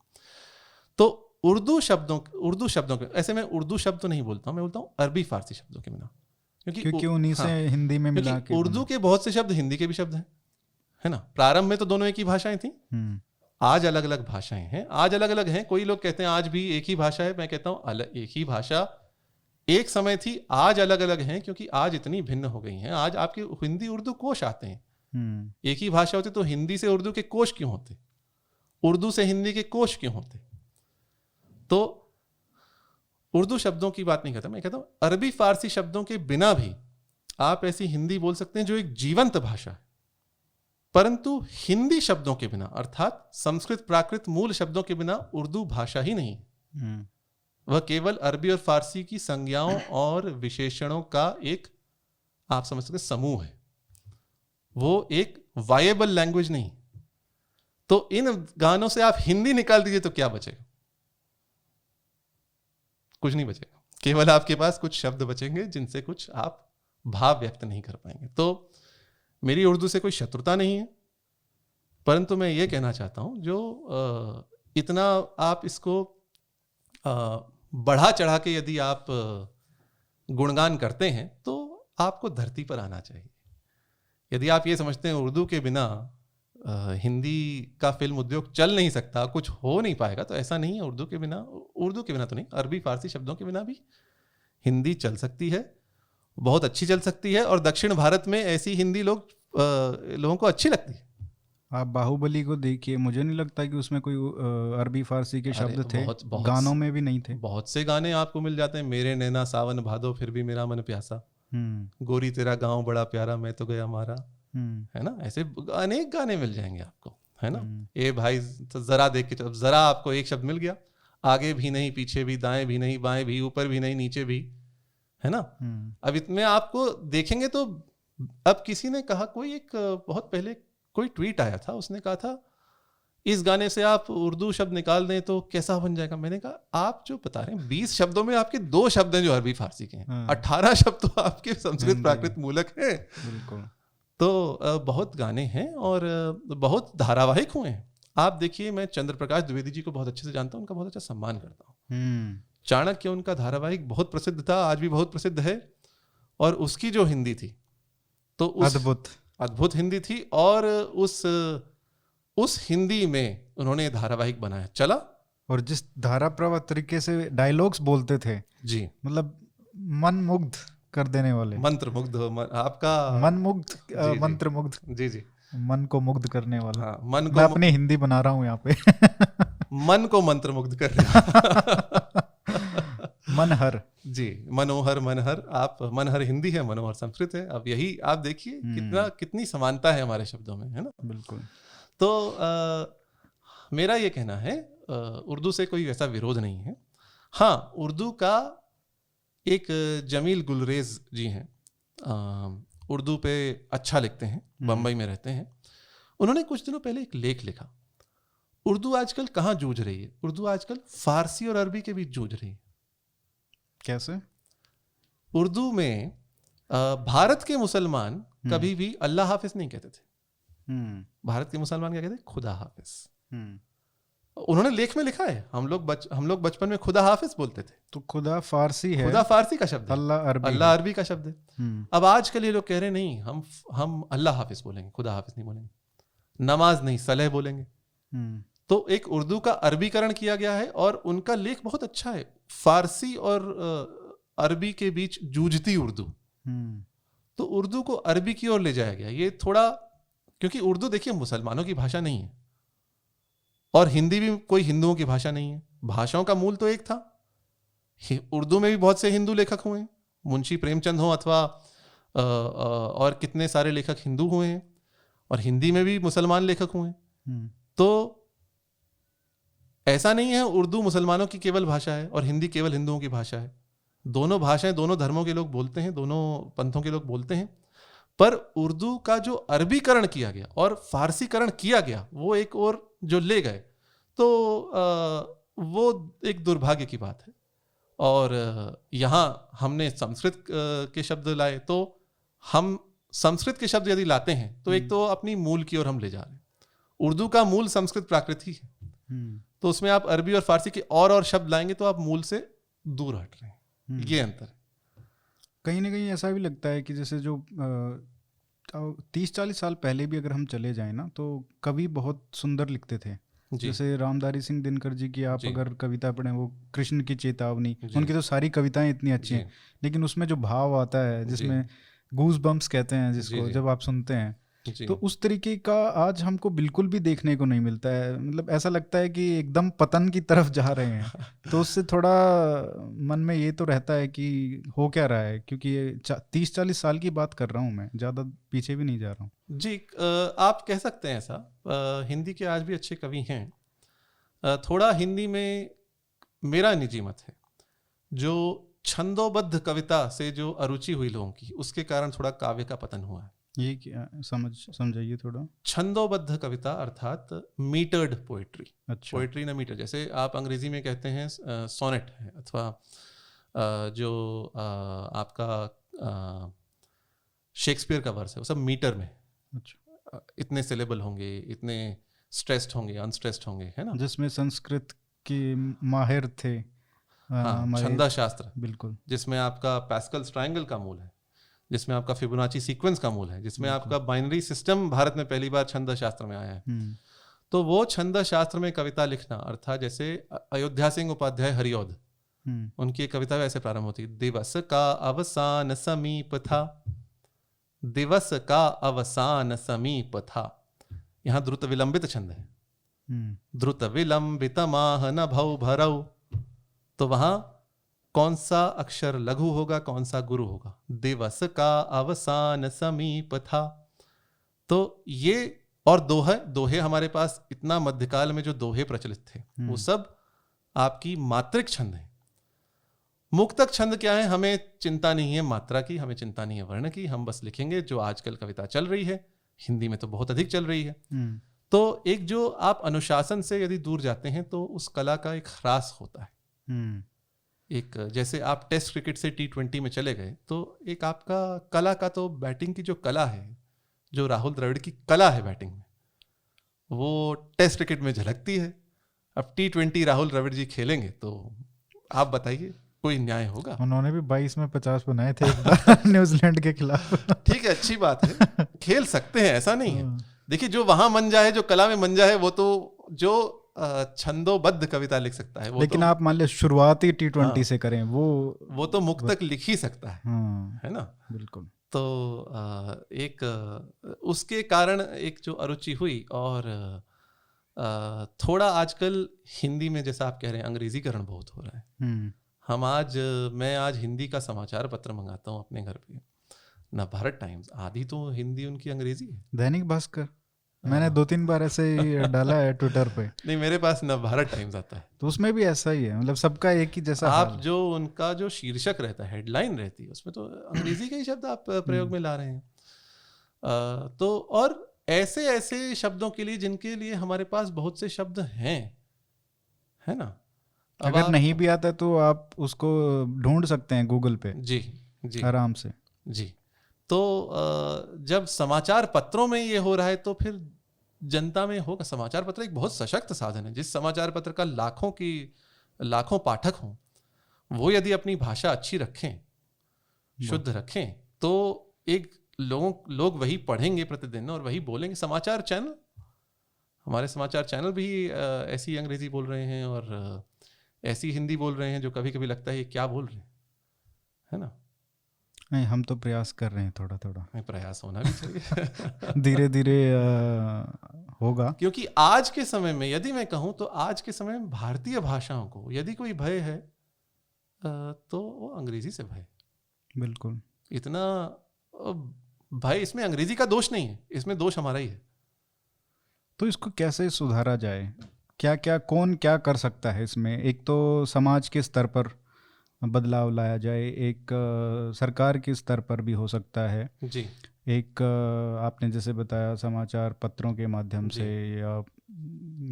तो उर्दू शब्दों के, ऐसे मैं उर्दू शब्द तो नहीं बोलता हूं, मैं बोलता हूं अरबी फारसी शब्दों के बिना, क्योंकि उन्हीं से हिंदी में मिला के उर्दू के बहुत से शब्द हिंदी के भी शब्द हैं, है ना। प्रारंभ में तो दोनों एक ही भाषाएं थी, आज अलग अलग भाषाएं हैं, आज अलग अलग हैं। कोई लोग कहते हैं आज भी एक ही भाषा है, मैं कहता हूं एक ही भाषा एक समय थी, आज अलग अलग हैं, क्योंकि आज इतनी भिन्न हो गई हैं। आज आपके हिंदी उर्दू कोश आते हैं, एक ही भाषा होती तो हिंदी से उर्दू के कोश क्यों होते, उर्दू से हिंदी के कोश क्यों होते? तो उर्दू शब्दों की बात नहीं करता, मैं कहता हूं अरबी फारसी शब्दों के बिना भी आप ऐसी हिंदी बोल सकते हैं जो एक जीवंत भाषा है। परंतु हिंदी शब्दों के बिना, अर्थात संस्कृत प्राकृत मूल शब्दों के बिना उर्दू भाषा ही नहीं, वह केवल अरबी और फारसी की संज्ञाओं और विशेषणों का एक, आप समझ सकते, समूह है। वो एक वायबल लैंग्वेज नहीं। तो इन गानों से आप हिंदी निकाल दीजिए तो क्या बचेगा? कुछ नहीं बचेगा, केवल आपके पास कुछ शब्द बचेंगे जिनसे कुछ आप भाव व्यक्त नहीं कर पाएंगे। तो मेरी उर्दू से कोई शत्रुता नहीं है, परंतु मैं ये कहना चाहता हूं, जो इतना आप इसको बढ़ा चढ़ा के यदि आप गुणगान करते हैं तो आपको धरती पर आना चाहिए। यदि आप ये समझते हैं उर्दू के बिना हिंदी का फिल्म उद्योग चल नहीं सकता, कुछ हो नहीं पाएगा, तो ऐसा नहीं है। उर्दू के बिना तो नहीं, अरबी फारसी शब्दों के बिना भी हिंदी चल सकती है, बहुत अच्छी चल सकती है। और दक्षिण भारत में ऐसी हिंदी लोगों को अच्छी लगती है। आप बाहुबली को देखिए, मुझे नहीं लगता कि उसमें कोई अरबी फारसी के शब्द थे, गानों में भी नहीं थे। बहुत से गाने आपको मिल जाते हैं, मेरे नैना सावन भादो फिर भी मेरा मन प्यासा, गोरी तेरा गांव बड़ा प्यारा मैं तो गया मारा, है ना। ऐसे अनेक गाने मिल जाएंगे आपको, है ना। ए भाई तो जरा देख के, जरा आपको एक शब्द मिल गया, आगे भी नहीं पीछे भी, दाएं भी नहीं बाएं भी, ऊपर भी नहीं नीचे भी, है ना। अब इसमें आपको देखेंगे तो, अब किसी ने कहा, कोई एक बहुत पहले कोई ट्वीट आया था, उसने कहा था इस गाने से आप उर्दू शब्द निकाल दें तो कैसा बन जाएगा। मैंने कहा आप जो बता रहे हैं 20 शब्दों में आपके 2 शब्द हैं जो अरबी फारसी के हैं, 18 शब्द तो आपके संस्कृत प्राकृत मूलक हैं। बिल्कुल। तो बहुत गाने हैं और बहुत धारावाहिक हुए हैं। आप देखिए, मैं चंद्र प्रकाश द्विवेदी जी को बहुत अच्छे से जानता हूँ, उनका बहुत अच्छा सम्मान करता हूँ। चाणक्य उनका धारावाहिक बहुत प्रसिद्ध था, आज भी बहुत प्रसिद्ध है। और उसकी जो हिंदी थी तो अद्भुत हिंदी थी, और उस हिंदी में उन्होंने धारावाहिक बनाया, चला। और जिस धारा प्रवाह तरीके से डायलॉग्स बोलते थे जी, मतलब मन मुग्ध कर देने वाले, मंत्र मुग्ध, आपका मन मुग्ध, मंत्र मुग्ध, जी जी, मन को मुग्ध करने वाला। हाँ, मन को मैं अपनी हिंदी बना रहा हूँ यहाँ पे मन को मंत्र मुग्ध कर रहा मनहर जी, मनोहर मनहर। आप मनहर हिंदी है, मनोहर संस्कृत है। अब यही आप देखिए कितनी समानता है हमारे शब्दों में, है ना। बिल्कुल। तो मेरा ये कहना है उर्दू से कोई वैसा विरोध नहीं है। हाँ, उर्दू का एक जमील गुलरेज जी हैं, उर्दू पे अच्छा लिखते हैं, बम्बई में रहते हैं। उन्होंने कुछ दिनों पहले एक लेख लिखा, उर्दू आजकल कहाँ जूझ रही है। उर्दू आजकल फारसी और अरबी के बीच जूझ रही है। कैसे? उर्दू में भारत के मुसलमान कभी भी अल्लाह हाफिज नहीं कहते थे। भारत के मुसलमान क्या कहते हैं? खुदा हाफिज। उन्होंने लेख में लिखा है, हम लोग बचपन में खुदा हाफिज बोलते थे। तो खुदा फारसी है, खुदा फारसी का शब्द है, अल्लाह अरबी का शब्द है। अब आजकल ये लोग कह रहे नहीं, हम अल्लाह हाफिज बोलेंगे, खुदा हाफिज नहीं बोलेंगे। नमाज नहीं, सलह बोलेंगे। तो एक उर्दू का अरबीकरण किया गया है, और उनका लेख बहुत अच्छा है, फारसी और अरबी के बीच जूझती उर्दू। तो उर्दू को अरबी की ओर ले जाया गया। ये थोड़ा, क्योंकि उर्दू देखिए मुसलमानों की भाषा नहीं है, और हिंदी भी कोई हिंदुओं की भाषा नहीं है। भाषाओं का मूल तो एक था। उर्दू में भी बहुत से हिंदू लेखक हुए हैं, मुंशी प्रेमचंद हो अथवा और कितने सारे लेखक हिंदू हुए हैं, और हिंदी में भी मुसलमान लेखक हुए हैं। तो ऐसा नहीं है उर्दू मुसलमानों की केवल भाषा है और हिंदी केवल हिंदुओं की भाषा है। दोनों भाषाएं दोनों धर्मों के लोग बोलते हैं, दोनों पंथों के लोग बोलते हैं। पर उर्दू का जो अरबीकरण किया गया और फारसीकरण किया गया, वो एक और जो ले गए, तो वो एक दुर्भाग्य की बात है। और यहाँ हमने संस्कृत के शब्द लाए, तो हम संस्कृत के शब्द यदि लाते हैं तो एक तो अपनी मूल की ओर हम ले जा रहे हैं। उर्दू का मूल संस्कृत प्राकृत ही है, तो उसमें आप अरबी और फारसी के और शब्द लाएंगे तो आप मूल से दूर हट रहे हैं। ये अंतर है। कहीं ना कहीं ऐसा भी लगता है कि जैसे जो 30-40 साल पहले भी अगर हम चले जाएं ना, तो कवि बहुत सुंदर लिखते थे। जैसे रामधारी सिंह दिनकर जी की आप अगर कविता पढ़ें, वो कृष्ण की चेतावनी, उनकी तो सारी कविताएं इतनी अच्छी हैं, लेकिन उसमें जो भाव आता है, जिसमें गूज बम्प्स कहते हैं जिसको, जब आप सुनते हैं, तो उस तरीके का आज हमको बिल्कुल भी देखने को नहीं मिलता है। मतलब ऐसा लगता है कि एकदम पतन की तरफ जा रहे हैं। तो उससे थोड़ा मन में ये तो रहता है कि हो क्या रहा है, क्योंकि ये 30-40 साल की बात कर रहा हूँ मैं, ज़्यादा पीछे भी नहीं जा रहा हूँ। जी, आप कह सकते हैं ऐसा। हिंदी के आज भी अच्छे कवि हैं। थोड़ा हिंदी में मेरा निजी मत है, जो छंदोबद्ध कविता से जो अरुचि हुई लोगों की, उसके कारण थोड़ा काव्य का पतन हुआ है। ये क्या समझाइए थोड़ा। छंदोबद्ध कविता अर्थात मीटर्ड पोएट्री। अच्छा। पोएट्री ना मीटर, जैसे आप अंग्रेजी में कहते हैं सोनेट है, अथवा जो आपका शेक्सपियर का वर्स है, वो सब मीटर में। अच्छा। इतने सिलेबल होंगे, इतने स्ट्रेस्ड होंगे, अनस्ट्रेस्ड होंगे, है ना। जिसमें संस्कृत के माहिर थे, छंदा शास्त्र, बिल्कुल, जिसमें आपका पैस्कल्स ट्रायंगल का मूल है, जिसमें आपका फिबोनाची सीक्वेंस का मूल है, जिसमें आपका बाइनरी सिस्टम भारत में पहली बार छंद शास्त्र में आया है। तो वो छंद शास्त्र में कविता लिखना, अर्थात जैसे अयोध्या सिंह उपाध्याय हरिऔध, उनकी एक कविता ऐसे प्रारंभ होती है, दिवस का अवसान समीप था, दिवस का अवसान समीप था। यहाँ द्रुत विलंबित छंद है, द्रुत विलंबित माह न भौ भरौ। तो वहां कौन सा अक्षर लघु होगा, कौन सा गुरु होगा? दिवस का अवसान समीप था। तो ये, और दोहे हमारे पास इतना मध्यकाल में जो दोहे प्रचलित थे, वो सब आपकी मात्रिक छंद है। मुक्तक छंद क्या है? हमें चिंता नहीं है मात्रा की, हमें चिंता नहीं है वर्ण की, हम बस लिखेंगे जो आजकल कविता चल रही है, हिंदी में तो बहुत अधिक चल रही है। तो एक जो आप अनुशासन से यदि दूर जाते हैं तो उस कला का एक ह्रास होता है। एक जैसे आप टेस्ट क्रिकेट से T20 में चले गए तो एक आपका कला का तो बैटिंग की जो कला है, जो राहुल द्रविड़ की कला है बैटिंग में, वो टेस्ट क्रिकेट में झलकती है। अब T20 राहुल द्रविड़ जी खेलेंगे तो आप बताइए कोई न्याय होगा? उन्होंने भी 22 में 50 बनाए थे एक बार न्यूजीलैंड के खिलाफ। ठीक है, अच्छी बात है, खेल सकते हैं, ऐसा नहीं है। देखिए जो वहां मंजा है, जो कला में मंजा है, वो तो जो छंदोबद्ध कविता लिख सकता है वो, लेकिन तो, आप मान लिया शुरुआती T20 से करें, वो तो मुक्तक लिख ही सकता है। है ना? बिल्कुल। तो एक उसके कारण एक जो अरुचि हुई, और थोड़ा आजकल हिंदी में जैसा आप कह रहे हैं अंग्रेजीकरण बहुत हो रहा है। मैं आज हिंदी का समाचार पत्र मंगाता हूँ अपने घर पे, नवभारत टाइम्स, आधी तो हिंदी उनकी अंग्रेजी है। दैनिक भास्कर मैंने 2-3 बार ऐसे ही डाला है ट्विटर पे। नहीं, मेरे पास नवभारत टाइम्स आता है, तो उसमें भी ऐसा ही है, मतलब सबका एक ही जैसा आप हाल। जो उनका जो शीर्षक रहता है, हेडलाइन रहती है, उसमें तो अंग्रेजी के ही शब्द आप प्रयोग में ला रहे हैं। तो और ऐसे ऐसे शब्दों के लिए जिनके लिए हमारे पास बहुत से शब्द हैं, है ना? अगर नहीं भी आता तो आप उसको ढूंढ सकते हैं गूगल पे। जी जी, आराम से। जी। तो जब समाचार पत्रों में ये हो रहा है तो फिर जनता में होगा। समाचार पत्र एक बहुत सशक्त साधन है। जिस समाचार पत्र का लाखों पाठक हों, वो यदि अपनी भाषा अच्छी रखें, शुद्ध रखें, तो एक लोग वही पढ़ेंगे प्रतिदिन और वही बोलेंगे। समाचार चैनल, हमारे समाचार चैनल भी ऐसी अंग्रेजी बोल रहे हैं और ऐसी हिंदी बोल रहे हैं जो कभी कभी लगता है ये क्या बोल रहे हैं, है ना? नहीं, हम तो प्रयास कर रहे हैं थोड़ा थोड़ा। प्रयास होना भी चाहिए। धीरे धीरे होगा। क्योंकि आज के समय में यदि मैं कहूं तो आज के समय में भारतीय भाषाओं को यदि कोई भय है तो वो अंग्रेजी से भय। बिल्कुल। इतना भय, इसमें अंग्रेजी का दोष नहीं है, इसमें दोष हमारा ही है। तो इसको कैसे सुधारा जाए? कौन क्या कर सकता है इसमें? एक तो समाज के स्तर पर बदलाव लाया जाए, एक सरकार के स्तर पर भी हो सकता है जी। एक आपने जैसे बताया समाचार पत्रों के माध्यम से, या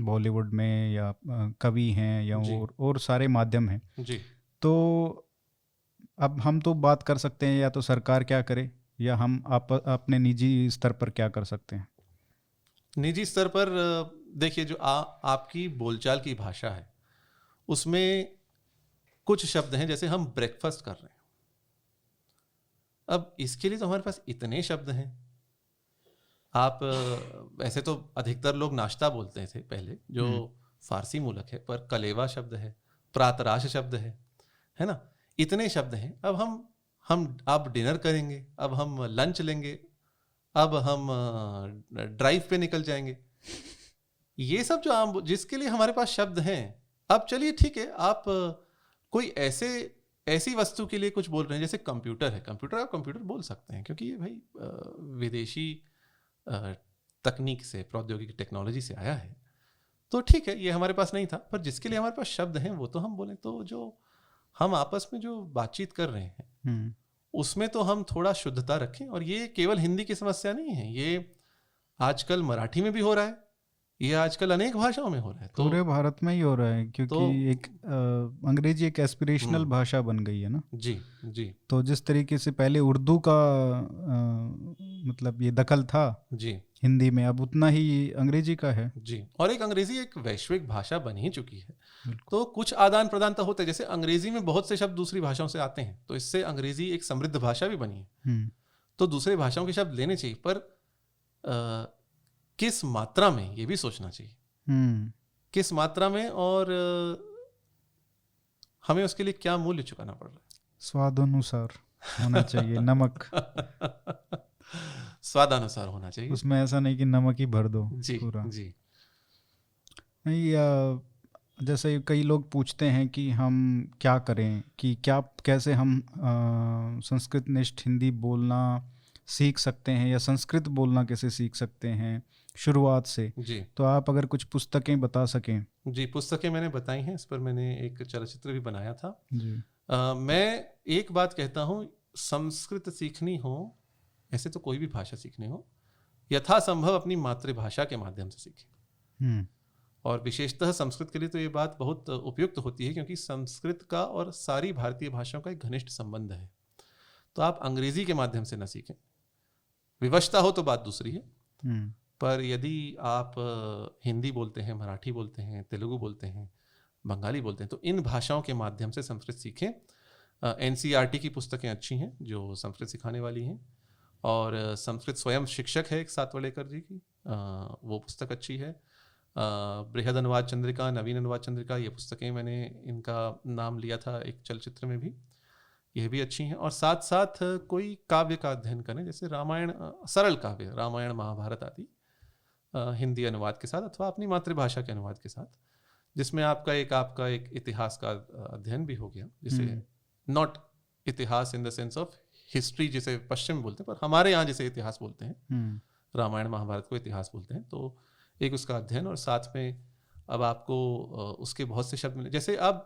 बॉलीवुड में, या कवि हैं, या और सारे माध्यम हैं जी। तो अब हम तो बात कर सकते हैं, या तो सरकार क्या करे, या हम अपने निजी स्तर पर क्या कर सकते हैं? निजी स्तर पर देखिए, जो आपकी बोलचाल की भाषा है उसमें कुछ शब्द हैं, जैसे हम ब्रेकफास्ट कर रहे हैं, अब इसके लिए तो हमारे पास इतने शब्द हैं। आप ऐसे तो अधिकतर लोग नाश्ता बोलते थे पहले, जो फारसी मूलक है, पर कलेवा शब्द है, प्रातराश शब्द है ना? इतने शब्द हैं। अब आप डिनर करेंगे, अब हम लंच लेंगे, अब हम ड्राइव पे निकल जाएंगे। ये सब जो आप, जिसके लिए हमारे पास शब्द हैं, अब चलिए ठीक है, आप कोई ऐसी वस्तु के लिए कुछ बोल रहे हैं, जैसे कंप्यूटर है, आप कंप्यूटर बोल सकते हैं क्योंकि ये भाई विदेशी तकनीक से, प्रौद्योगिकी टेक्नोलॉजी से आया है, तो ठीक है, ये हमारे पास नहीं था। पर जिसके लिए हमारे पास शब्द हैं वो तो हम बोलें। तो जो हम आपस में जो बातचीत कर रहे हैं उसमें तो हम थोड़ा शुद्धता रखें। और ये केवल हिंदी की समस्या नहीं है, ये आजकल मराठी में भी हो रहा है, ये आजकल अनेक भाषाओं में हो रहा है। तो पूरे भारत में ही हो रहा है, क्योंकि एक अंग्रेजी एक एस्पिरेशनल भाषा बन गई है ना। जी जी। तो जिस तरीके से पहले उर्दू का मतलब ये दखल था जी हिंदी में, अब उतना ही अंग्रेजी का है। जी। और एक अंग्रेजी एक वैश्विक भाषा बन ही चुकी है, तो कुछ आदान प्रदान तो होते हैं। जैसे अंग्रेजी में बहुत से शब्द दूसरी भाषाओं से आते हैं, तो इससे अंग्रेजी एक समृद्ध भाषा भी बनी है। तो दूसरे भाषाओं के शब्द लेने चाहिए, पर किस मात्रा में, ये भी सोचना चाहिए। किस मात्रा में, और हमें उसके लिए क्या मूल्य चुकाना पड़ रहा है। स्वादानुसार होना चाहिए। नमक स्वादानुसार होना चाहिए, उसमें ऐसा नहीं कि नमक ही भर दो जी पूरा। जी। नहीं, जैसे कई लोग पूछते हैं कि हम क्या करें, कि कैसे हम संस्कृत निष्ठ हिंदी बोलना सीख सकते हैं, या संस्कृत बोलना कैसे सीख सकते हैं शुरुआत से। जी। तो आप अगर कुछ पुस्तकें बता सकें। जी, पुस्तकें मैंने बताई हैं, इस पर मैंने एक चलचित्र भी बनाया था जी। मैं एक बात कहता हूँ, संस्कृत सीखनी हो, ऐसे तो कोई भी भाषा सीखनी हो, यथासंभव अपनी मातृभाषा के माध्यम से सीखें। और विशेषतः संस्कृत के लिए तो ये बात बहुत उपयुक्त होती है, क्योंकि संस्कृत का और सारी भारतीय भाषाओं का एक घनिष्ठ संबंध है। तो आप अंग्रेजी के माध्यम से न सीखें, विवशता हो तो बात दूसरी है, पर यदि आप हिंदी बोलते हैं, मराठी बोलते हैं, तेलुगु बोलते हैं, बंगाली बोलते हैं, तो इन भाषाओं के माध्यम से संस्कृत सीखें। NCERT की पुस्तकें अच्छी हैं जो संस्कृत सिखाने वाली हैं, और संस्कृत स्वयं शिक्षक है एक सातवलेकर जी की, वो पुस्तक अच्छी है। बृहद अनुवाद चंद्रिका, नवीन अनुवाद चंद्रिका, ये पुस्तकें मैंने इनका नाम लिया था एक चलचित्र में भी, यह भी अच्छी हैं। और साथ साथ कोई काव्य का अध्ययन करें, जैसे रामायण, सरल काव्य रामायण महाभारत आदि हिंदी अनुवाद के साथ अथवा अपनी मातृभाषा के अनुवाद के साथ, जिसमें आपका एक इतिहास का अध्ययन भी हो गया, जिसे नॉट इतिहास in the sense of history जिसे पश्चिम में बोलते हैं, पर हमारे यहाँ जिसे इतिहास बोलते हैं, रामायण महाभारत को इतिहास बोलते हैं, तो एक उसका अध्ययन। और साथ में अब आपको उसके बहुत से शब्द मिले, जैसे अब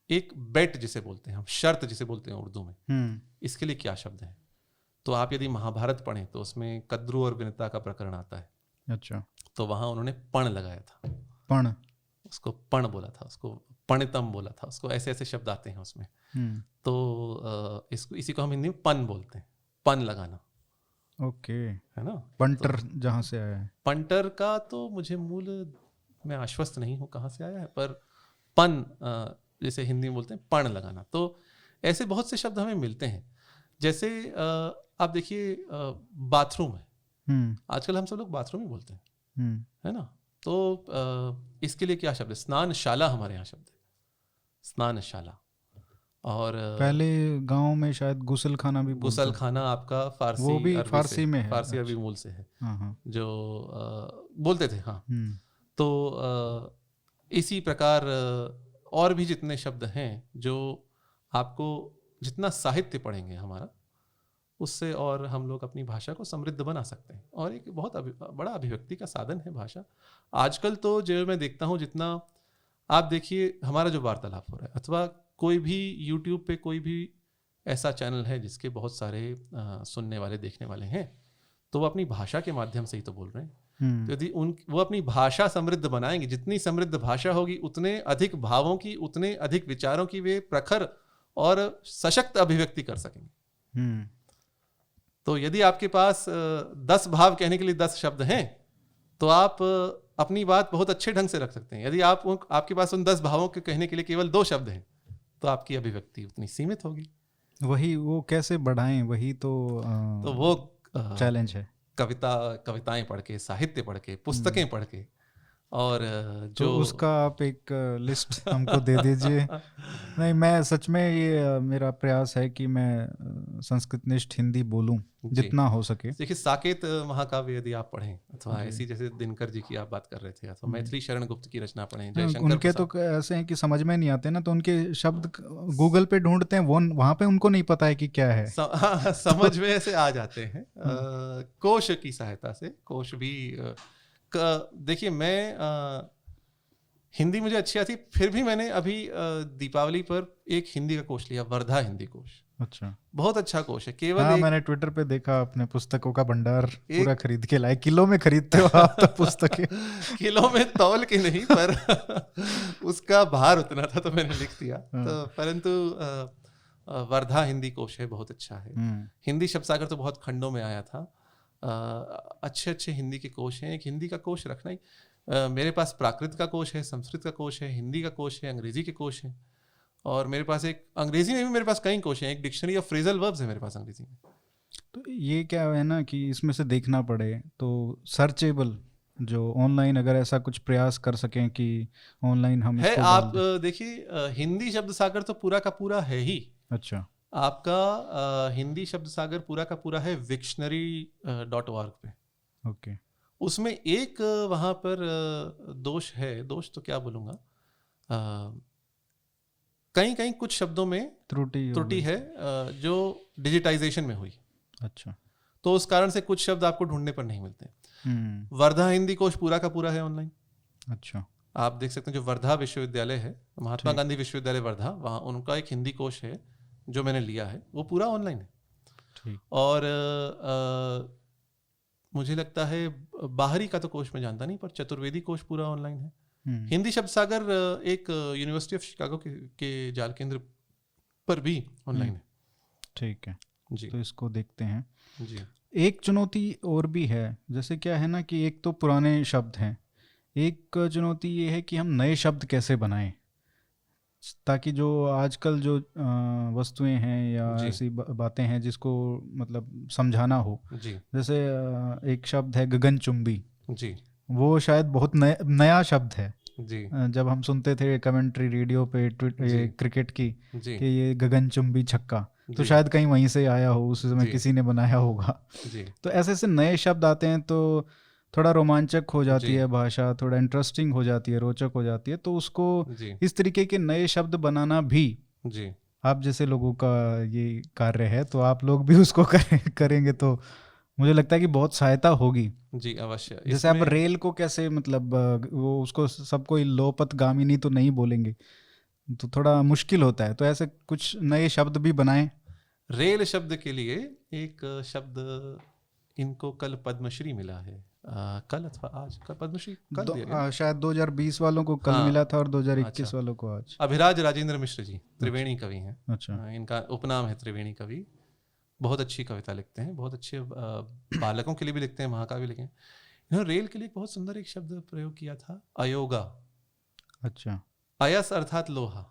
एक बेट जिसे बोलते हैं हम, शर्त जिसे बोलते हैं उर्दू में, इसके लिए क्या शब्द है? तो आप यदि महाभारत पढ़ें तो उसमें कद्रू और विनता का प्रकरण आता है। अच्छा। तो वहां उन्होंने पण लगाया था, पण, उसको पण बोला था, उसको पणितम बोला था, उसको ऐसे ऐसे शब्द आते हैं उसमें। तो इसको, इसी को हम हिंदी में पन बोलते हैं, पन लगाना। ओके, है ना। पंटर तो, जहाँ से आया है? पंटर का तो मुझे मूल मैं आश्वस्त नहीं हूँ कहाँ से आया है, पर पन जैसे हिंदी में बोलते हैं पण लगाना। तो ऐसे बहुत से शब्द हमें मिलते हैं। जैसे आप देखिए बाथरूम है, आजकल हम सब लोग बाथरूम ही बोलते हैं, है ना। तो इसके लिए क्या शब्द है? स्नानशाला हमारे यहाँ शब्द है, स्नानशाला। और पहले गांव में शायद गुसल खाना भी, गुसल खाना आपका फारसी, वो भी फारसी में है, फारसी अरबी मूल से है, जो बोलते थे। हाँ, तो इसी प्रकार और भी जितने शब्द हैं जो आपको, जितना साहित्य पढ़ेंगे हमारा, उससे और हम लोग अपनी भाषा को समृद्ध बना सकते हैं। और एक बहुत बड़ा अभिव्यक्ति का साधन है भाषा। आजकल तो जो मैं देखता हूँ, जितना आप देखिए हमारा जो वार्तालाप हो रहा है, अथवा कोई भी यूट्यूब पे कोई भी ऐसा चैनल है जिसके बहुत सारे सुनने वाले, देखने वाले हैं, तो वो अपनी भाषा के माध्यम से ही तो बोल रहे हैं। तो यदि वो अपनी भाषा समृद्ध बनाएंगे, जितनी समृद्ध भाषा होगी उतने अधिक भावों की, उतने अधिक विचारों की वे प्रखर और सशक्त अभिव्यक्ति कर सकेंगे। तो यदि आपके पास 10 भाव कहने के लिए 10 शब्द हैं, तो आप अपनी बात बहुत अच्छे ढंग से रख सकते हैं। यदि आपके पास उन 10 भावों के कहने के लिए केवल 2 शब्द हैं, तो आपकी अभिव्यक्ति उतनी सीमित होगी। वही, वो कैसे बढ़ाएं, वही तो वो चैलेंज है। कविताएं पढ़ के, साहित्य पढ़ के, पुस्तकें पढ़ के, और जो तो उसका आप एक लिस्ट हमको दे दीजिए। नहीं, मैं सच में ये मेरा प्रयास है कि मैं संस्कृतनिष्ठ हिंदी बोलूं जितना हो सके। देखिए, साकेत महाकाव्य यदि आप पढ़ें, अथवा ऐसी जैसे दिनकर जी की आप बात कर रहे थे, अथवा मैथिली शरण गुप्त की रचना पढ़ें, जयशंकर, उनके तो ऐसे हैं कि समझ में नहीं आते ना, तो उनके शब्द गूगल पे ढूंढते हैं, वो वहां पे उनको नहीं पता है कि क्या है। समझ में ऐसे आ जाते हैं कोश की सहायता से। कोश भी देखिए, मैं हिंदी मुझे अच्छी आती, फिर भी मैंने अभी दीपावली पर एक हिंदी का कोश लिया, वर्धा हिंदी कोश। अच्छा, बहुत अच्छा कोश है। केवल मैंने ट्विटर पे देखा, अपने पुस्तकों का भंडार पूरा खरीद के लाए। किलो में खरीदते हो आप तो पुस्तकें? किलो में तौल के नहीं, पर उसका भार उतना था तो मैंने लिख दिया। तो परंतु वर्धा हिंदी कोश है, बहुत अच्छा है। हिंदी शब्द सागर तो बहुत खंडों में आया था। अच्छे अच्छे हिंदी के कोश हैं। एक हिंदी का कोश रखना ही, मेरे पास प्राकृत का कोश है, संस्कृत का कोश है, हिंदी का कोश है, अंग्रेजी के कोश हैं, और मेरे पास एक अंग्रेजी में भी मेरे पास कई कोश हैं। एक डिक्शनरी ऑफ फ्रेजल वर्ब्स है मेरे पास अंग्रेजी में। तो ये क्या है ना कि इसमें से देखना पड़े तो सर्चेबल, जो ऑनलाइन अगर ऐसा कुछ प्रयास कर सकें कि ऑनलाइन हम है। आप देखिए, हिंदी शब्द सागर तो पूरा का पूरा है ही। अच्छा, आपका हिंदी शब्द सागर पूरा का पूरा है विक्शनरी.org पे। ओके, उसमें एक वहाँ पर दोष है, दोष तो क्या बोलूँगा, कहीं कहीं कुछ शब्दों में त्रुटि है जो डिजिटाइजेशन में हुई। अच्छा, तो उस कारण से कुछ शब्द आपको ढूंढने पर नहीं मिलते। वर्धा हिंदी कोश पूरा का पूरा है ऑनलाइन। अच्छा, आप देख सकते हैं, जो वर्धा विश्वविद्यालय है, महात्मा गांधी विश्वविद्यालय वर्धा, वहाँ उनका एक हिंदी कोश है जो मैंने लिया है, वो पूरा ऑनलाइन है। ठीक। और मुझे लगता है बाहरी का तो कोश मैं जानता नहीं, पर चतुर्वेदी कोश पूरा ऑनलाइन है। हिंदी शब्द सागर एक यूनिवर्सिटी ऑफ शिकागो के जाल केंद्र पर भी ऑनलाइन है। ठीक है जी, तो इसको देखते हैं। जी। एक चुनौती और भी है, जैसे क्या है ना कि एक तो पुराने शब्द हैं, एक चुनौती ये है कि हम नए शब्द कैसे बनाएं ताकि जो आजकल जो वस्तुएं हैं या जी। ऐसी बातें हैं जिसको मतलब समझाना हो। जी, जैसे एक शब्द है गगनचुंबी, जी, वो शायद बहुत नया शब्द है। जी, जब हम सुनते थे कमेंट्री रेडियो पे जी, ये क्रिकेट की जी, कि ये गगनचुंबी छक्का, तो जी, शायद कहीं वहीं से आया हो, उस समय जी, किसी ने बनाया होगा। जी, तो ऐसे ऐसे नए शब्द आते हैं तो थोड़ा रोमांचक हो जाती जी, है भाषा, थोड़ा इंटरेस्टिंग हो जाती है, रोचक हो जाती है। तो उसको जी, इस तरीके के नए शब्द बनाना भी जी, आप जैसे लोगों का ये कार्य है, तो आप लोग भी उसको करेंगे तो मुझे लगता है कि बहुत सहायता होगी। जी, अवश्य। जैसे आप इसमें रेल को कैसे मतलब वो उसको सबको लोपथगामिनी तो नहीं बोलेंगे, तो थोड़ा मुश्किल होता है, तो ऐसे कुछ नए शब्द भी बनाएं। रेल शब्द के लिए एक शब्द इनको कल पद्मश्री मिला है, कल अथवा आज, कल पद्मश्री कल दिया गया। शायद 2020 वालों को कल हाँ, मिला था और अच्छा। 2021 वालों को आज। अभिराज राजेंद्र मिश्र जी त्रिवेणी कवि हैं। अच्छा। इनका उपनाम है त्रिवेणी कवि। बहुत अच्छी कविता लिखते हैं, बहुत अच्छे बालकों के लिए भी लिखते हैं, महाकाव्य लिखे हैं। इन्होंने रेल के लिए बहुत सुंदर एक शब्द प्रयोग किया था, अयोगा। अच्छा। अयस अर्थात लोहा,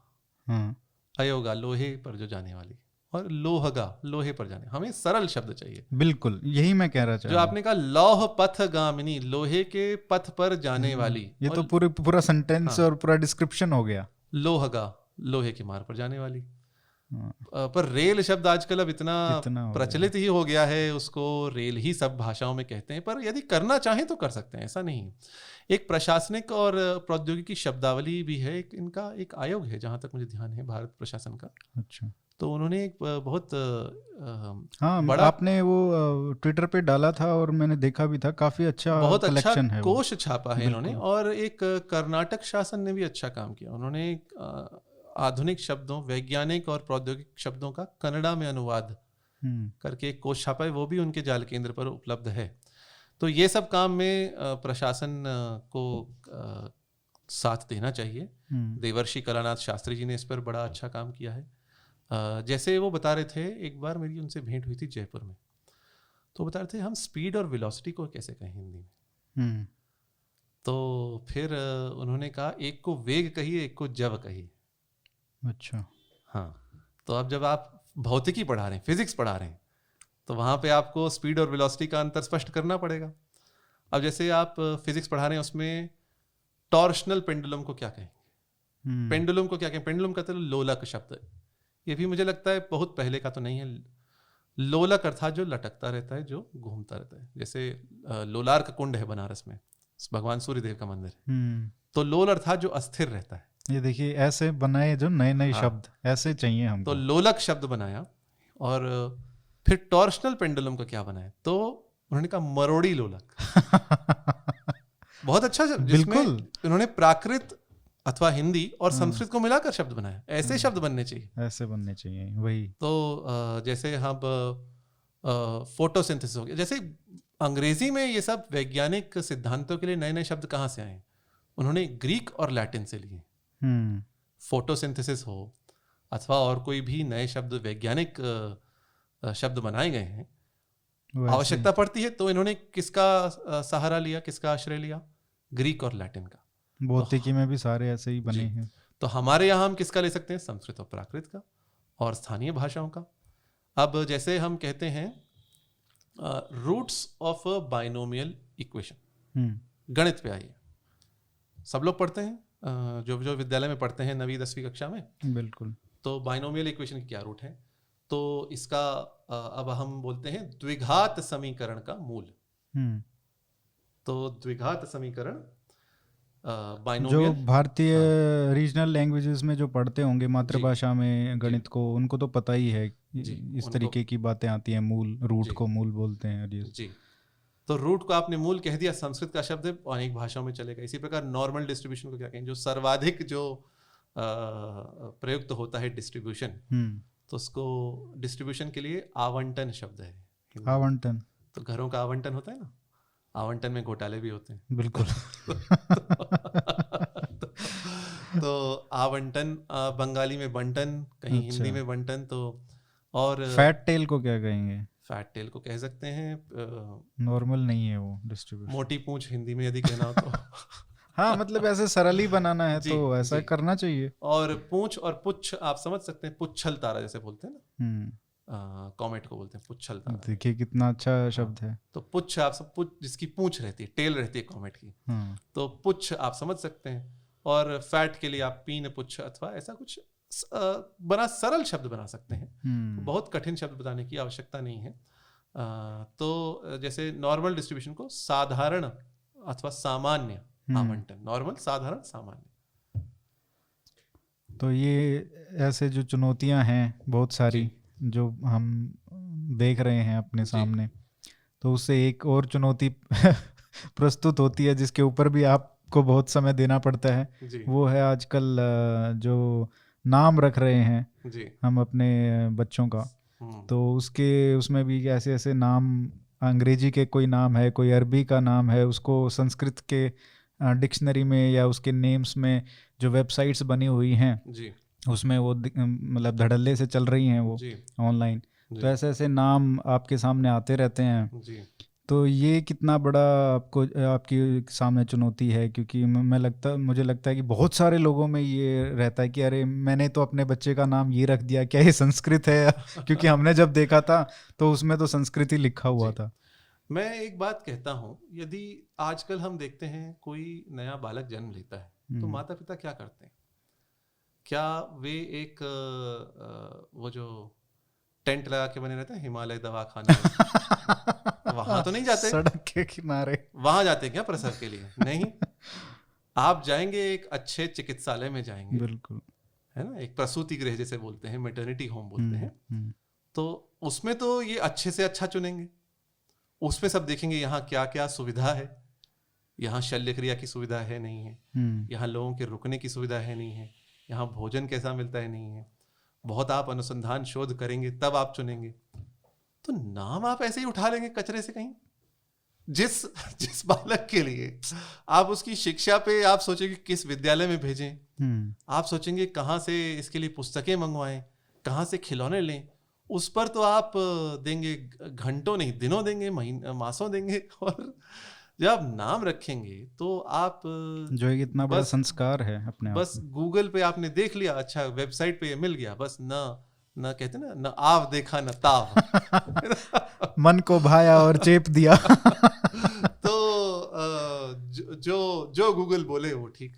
हाँ। अयोगा लोहे पर जो जाने वाली, और लोहगा लोहे पर जाने। हमें सरल शब्द चाहिए। बिल्कुल यही मैं कह रहा चाह जो रहा हूँ। आपने कहा लौह पथ गामिनी, लोहे के पथ पर जाने वाली, ये तो और पूरा सेंटेंस हाँ, और पूरा डिस्क्रिप्शन हो गया। लोहगा लोहे के मार्ग पर जाने वाली। हाँ, पर रेल शब्द आजकल अब इतना इतना हो प्रचलित ही हो गया है, उसको रेल ही सब भाषाओं में कहते हैं। पर यदि करना चाहें तो कर सकते हैं, ऐसा नहीं। एक प्रशासनिक और प्रौद्योगिकी शब्दावली भी है, इनका एक आयोग है जहां तक मुझे ध्यान है, भारत प्रशासन का। अच्छा। तो उन्होंने एक बहुत हाँ, बड़ा, आपने वो ट्विटर पे डाला था और मैंने देखा भी था, काफी अच्छा बहुत अच्छा कलेक्शन है वो। कोश छापा है इन्होंने। बिल्कुल। और एक कर्नाटक शासन ने भी अच्छा काम किया। उन्होंने आधुनिक शब्दों, वैज्ञानिक और प्रौद्योगिक शब्दों का कन्नड़ा में अनुवाद करके एक कोश छापा है, वो भी उनके जाल केंद्र पर उपलब्ध है। तो ये सब काम में प्रशासन को साथ देना चाहिए। देवर्षि कलानाथ शास्त्री जी ने इस पर बड़ा अच्छा काम किया है। जैसे वो बता रहे थे, एक बार मेरी उनसे भेंट हुई थी जयपुर में, तो बता रहे थे हम स्पीड और वेलोसिटी को कैसे कहें हिंदी में। तो फिर उन्होंने कहा एक को वेग कहिए, एक को जव कहिए। अच्छा। हाँ, तो अब जब आप भौतिकी पढ़ा रहे हैं, फिजिक्स पढ़ा रहे हैं, तो वहाँ पे आपको स्पीड और वेलोसिटी का अंतर स्पष्ट करना पड़ेगा। अब जैसे आप फिजिक्स पढ़ा रहे हैं, उसमें टॉर्शनल पेंडुलम को क्या कहेंगे, पेंडुलम को क्या कहेंगे? पेंडुलम का तो लोलक शब्द है। ये भी मुझे लगता है बहुत पहले का तो नहीं है। लोलक अर्थात जो लटकता रहता है, जो घूमता रहता है। जैसे लोलार का कुंड है बनारस में, भगवान सूर्यदेव का मंदिर है, तो लोल अर्थात जो अस्थिर रहता है। ये देखिए ऐसे बनाए जो नए नए हाँ, शब्द ऐसे चाहिए हमको। तो लोलक शब्द बनाया। और फिर टॉर्शनल पेंडुलम का क्या बनाया, तो उन्होंने कहा मरोड़ी लोलक। बहुत अच्छा शब्द, जिसमें उन्होंने प्राकृत अथवा हिंदी और संस्कृत को मिलाकर शब्द बनाया। ऐसे शब्द बनने चाहिए, ऐसे बनने चाहिए। वही तो जैसे हम फोटोसिंथेसिस हो गया, जैसे अंग्रेजी में ये सब वैज्ञानिक सिद्धांतों के लिए नए नए शब्द कहाँ से आए? उन्होंने ग्रीक और लैटिन से लिए। फोटोसिंथेसिस हो अथवा और कोई भी नए शब्द, वैज्ञानिक शब्द बनाए गए हैं, आवश्यकता पड़ती है तो इन्होंने किसका सहारा लिया, किसका आश्रय लिया? ग्रीक और लैटिन का। भौतिकी में भी सारे ऐसे ही बने हैं। तो हमारे यहाँ हम किसका ले सकते हैं? संस्कृत और प्राकृत का और स्थानीय भाषाओं का। अब जैसे हम कहते हैं roots of a binomial equation, गणित पे आइए, सब लोग पढ़ते हैं, जो विद्यालय में पढ़ते हैं 9वीं 10वीं कक्षा में। बिल्कुल। तो बाइनोमियल इक्वेशन की क्या रूट है? तो इसका अब हम बोलते हैं द्विघात समीकरण का मूल। तो द्विघात समीकरण जो भारतीय रीजनल लैंग्वेजेस में जो पढ़ते होंगे मातृभाषा में गणित को, उनको तो पता ही है, इस तरीके की बातें आती हैं। मूल, रूट को मूल बोलते हैं। जी, तो रूट को आपने मूल कह दिया, संस्कृत का शब्द है, अनेक भाषाओं में चलेगा। इसी प्रकार नॉर्मल डिस्ट्रीब्यूशन को क्या कहेंगे? जो सर्वाधिक जो प्रयुक्त होता है डिस्ट्रीब्यूशन, तो उसको डिस्ट्रीब्यूशन के लिए आवंटन शब्द है। आवंटन, तो घरों का आवंटन होता है ना, आवंटन में घोटाले भी होते हैं। बिल्कुल। तो आवंटन बंगाली में बंटन, कहीं अच्छा। हिंदी में बंटन। तो और फैट टेल को क्या कहेंगे? फैट टेल को कह सकते हैं, नॉर्मल नहीं है वो डिस्ट्रीब्यूशन। मोटी पूंछ हिंदी में यदि कहना हो तो। हाँ, मतलब ऐसे सरल ही बनाना है जी, तो ऐसा जी। करना चाहिए। और पूंछ और पुच्छ आप समझ सकते हैं, पुच्छल तारा जैसे बोलते हैं हम्म, ना, कॉमेट को बोलते हैं पुच्छल तारा। देखिए कितना अच्छा शब्द है। तो पुच्छ आप सब, पुच्छ जिसकी पूंछ रहती है, टेल रहती है कॉमेट की, हाँ। तो पुच्छ आप समझ सकते हैं। और फैट के लिए आप पीन पुच्छ अथवा ऐसा कुछ बना सरल शब्द बना सकते हैं। बहुत कठिन शब्द बताने की आवश्यकता नहीं है। तो जैसे नॉर्मल डिस्ट्रीब्यूशन को साधारण अथवा सामान्य आवंटन, नॉर्मल, साधारण, सामान्य। तो ये ऐसे जो चुनौतियां हैं बहुत सारी जो हम देख रहे हैं अपने सामने, तो उससे एक और चुनौती प्रस्तुत होती है जिसके ऊपर भी आपको बहुत समय देना पड़ता है। वो है आजकल जो नाम रख रहे हैं हम अपने बच्चों का, तो उसमें भी ऐसे ऐसे नाम, अंग्रेजी के कोई नाम है, कोई अरबी का नाम है, उसको संस्कृत के डिक्शनरी में या उसके नेम्स में जो वेबसाइट्स बनी हुई हैं उसमें वो मतलब धड़ल्ले से चल रही हैं वो ऑनलाइन। तो ऐसे ऐसे नाम आपके सामने आते रहते हैं। तो ये कितना बड़ा आपके सामने चुनौती है? क्योंकि मुझे लगता है कि बहुत सारे लोगों में ये रहता है कि अरे मैंने तो अपने बच्चे का नाम ये रख दिया, क्या ये संस्कृत है? क्योंकि हमने जब देखा था तो उसमें तो संस्कृत ही लिखा हुआ था। मैं एक बात कहता हूँ, यदि आजकल हम देखते हैं कोई नया बालक जन्म लेता है तो माता पिता क्या करते हैं? क्या वे एक वो जो टेंट लगा के बने रहते हैं हिमालय दवाखाना, वहां तो नहीं जाते, सड़क के किनारे वहां जाते हैं क्या प्रसव के लिए? नहीं, आप जाएंगे एक अच्छे चिकित्सालय में जाएंगे, बिल्कुल, है ना, एक प्रसूति गृह जैसे बोलते हैं, मैटरनिटी होम बोलते हैं। तो उसमें तो ये अच्छे से अच्छा चुनेंगे, उसमें सब देखेंगे यहाँ क्या क्या सुविधा है, यहाँ शल्य क्रिया की सुविधा है नहीं है, यहाँ लोगों के रुकने की सुविधा है नहीं है, यहाँ भोजन कैसा मिलता है नहीं है। बहुत आप अनुसंधान शोध करेंगे तब आप चुनेंगे। तो नाम आप ऐसे ही उठा लेंगे कचरे से कहीं। जिस बालक के लिए आप उसकी शिक्षा पे आप सोचेंगे किस विद्यालय में भेजें, आप सोचेंगे कहाँ से इसके लिए पुस्तकें मंगवाएं, कहाँ से खिलौने लें, उस पर तो आप देंगे घंटों नहीं दिनों देंगे, मासों देंगे। और जब आप नाम रखेंगे तो आप जो इतना बड़ा संस्कार है अपने बस गूगल पे आपने देख लिया, अच्छा वेबसाइट पे मिल गया, बस न कहते ना, न आव देखा न ताव मन को भाया और चेप दिया। तो जो गूगल बोले वो ठीक।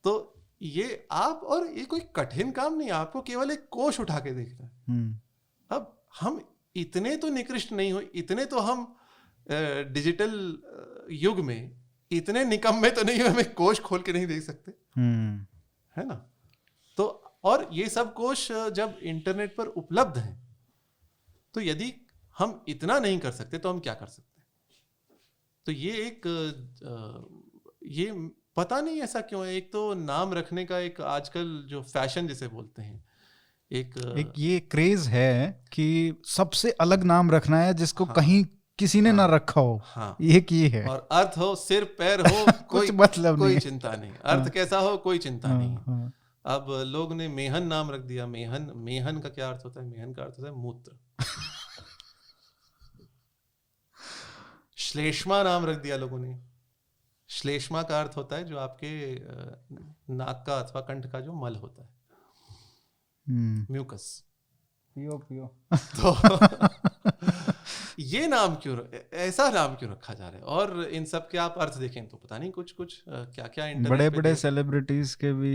तो ये आप, और ये कोई कठिन काम नहीं, आपको केवल एक कोश उठा के देखना है। अब हम इतने तो निकृष्ट नहीं हो, इतने तो हम डिजिटल युग में इतने निकम्मे तो नहीं हो, हमें कोश खोल के नहीं देख सकते, है ना। तो और ये सब कोश जब इंटरनेट पर उपलब्ध हैं, तो यदि हम इतना नहीं कर सकते तो हम क्या कर सकते हैं? तो ये एक ये पता नहीं ऐसा क्यों है, एक तो नाम रखने का एक आजकल जो फैशन जिसे बोलते हैं, एक ये क्रेज है कि सबसे अलग नाम रखना है जिसको कहीं किसी ने ना रखा हो। एक ये है, और अर्थ हो, सिर पैर हो, कुछ मतलब कोई चिंता नहीं, अर्थ कैसा हो कोई चिंता नहीं। अब लोग ने मेहन नाम रख दिया। मेहन का क्या अर्थ होता है? मेहन का अर्थ होता है मूत्र। श्लेष्मा नाम रख दिया लोगों ने। श्लेष्मा का अर्थ होता है जो आपके नाक का अथवा कंठ का जो मल होता है, म्यूकस। पियो तो ये नाम क्यों, ऐसा नाम क्यों रखा जा रहा है? और इन सब के आप अर्थ देखें तो पता नहीं कुछ क्या क्या बड़े सेलिब्रिटीज के भी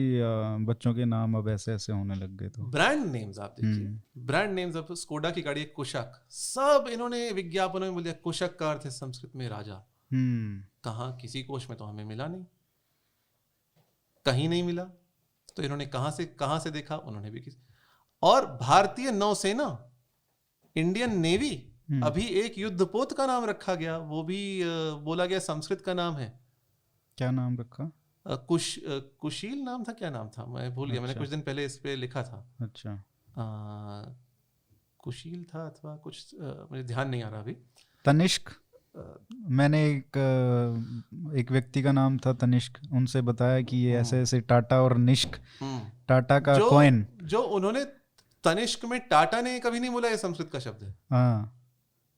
बच्चों के नाम अब ऐसे ऐसे होने लग गए। तो ब्रांड नेम्स आप देखिए, ब्रांड नेम्स, अब स्कोडा की गाड़ी कुशक, सब इन्होंने विज्ञापनों में बोल दिया कुशक का अर्थ है संस्कृत में राजा। कहाँ? किसी कोश में तो हमें मिला नहीं, कहीं नहीं मिला। तो इन्होंने कहां से देखा? उन्होंने भी किसी। और भारतीय नौसेना, इंडियन नेवी, अभी एक युद्धपोत का नाम रखा गया, वो भी बोला गया संस्कृत का नाम है। क्या नाम रखा? कुशील नाम था, क्या नाम था मैं भूल गया। मैंने कुछ दिन पहले इस पे लिखा था। अच्छा, कुशील था अथवा कुछ, मुझे ध्यान नहीं आ रहा अभी। तनिष्क मैंने एक व्यक्ति का नाम था तनिष्क, उनसे बताया कि ये ऐसे ऐसे टाटा और निष्क, टाटा का कॉइन, जो उन्होंने तनिष्क में टाटा ने कभी नहीं बोला, ये संस्कृत का शब्द है। हाँ,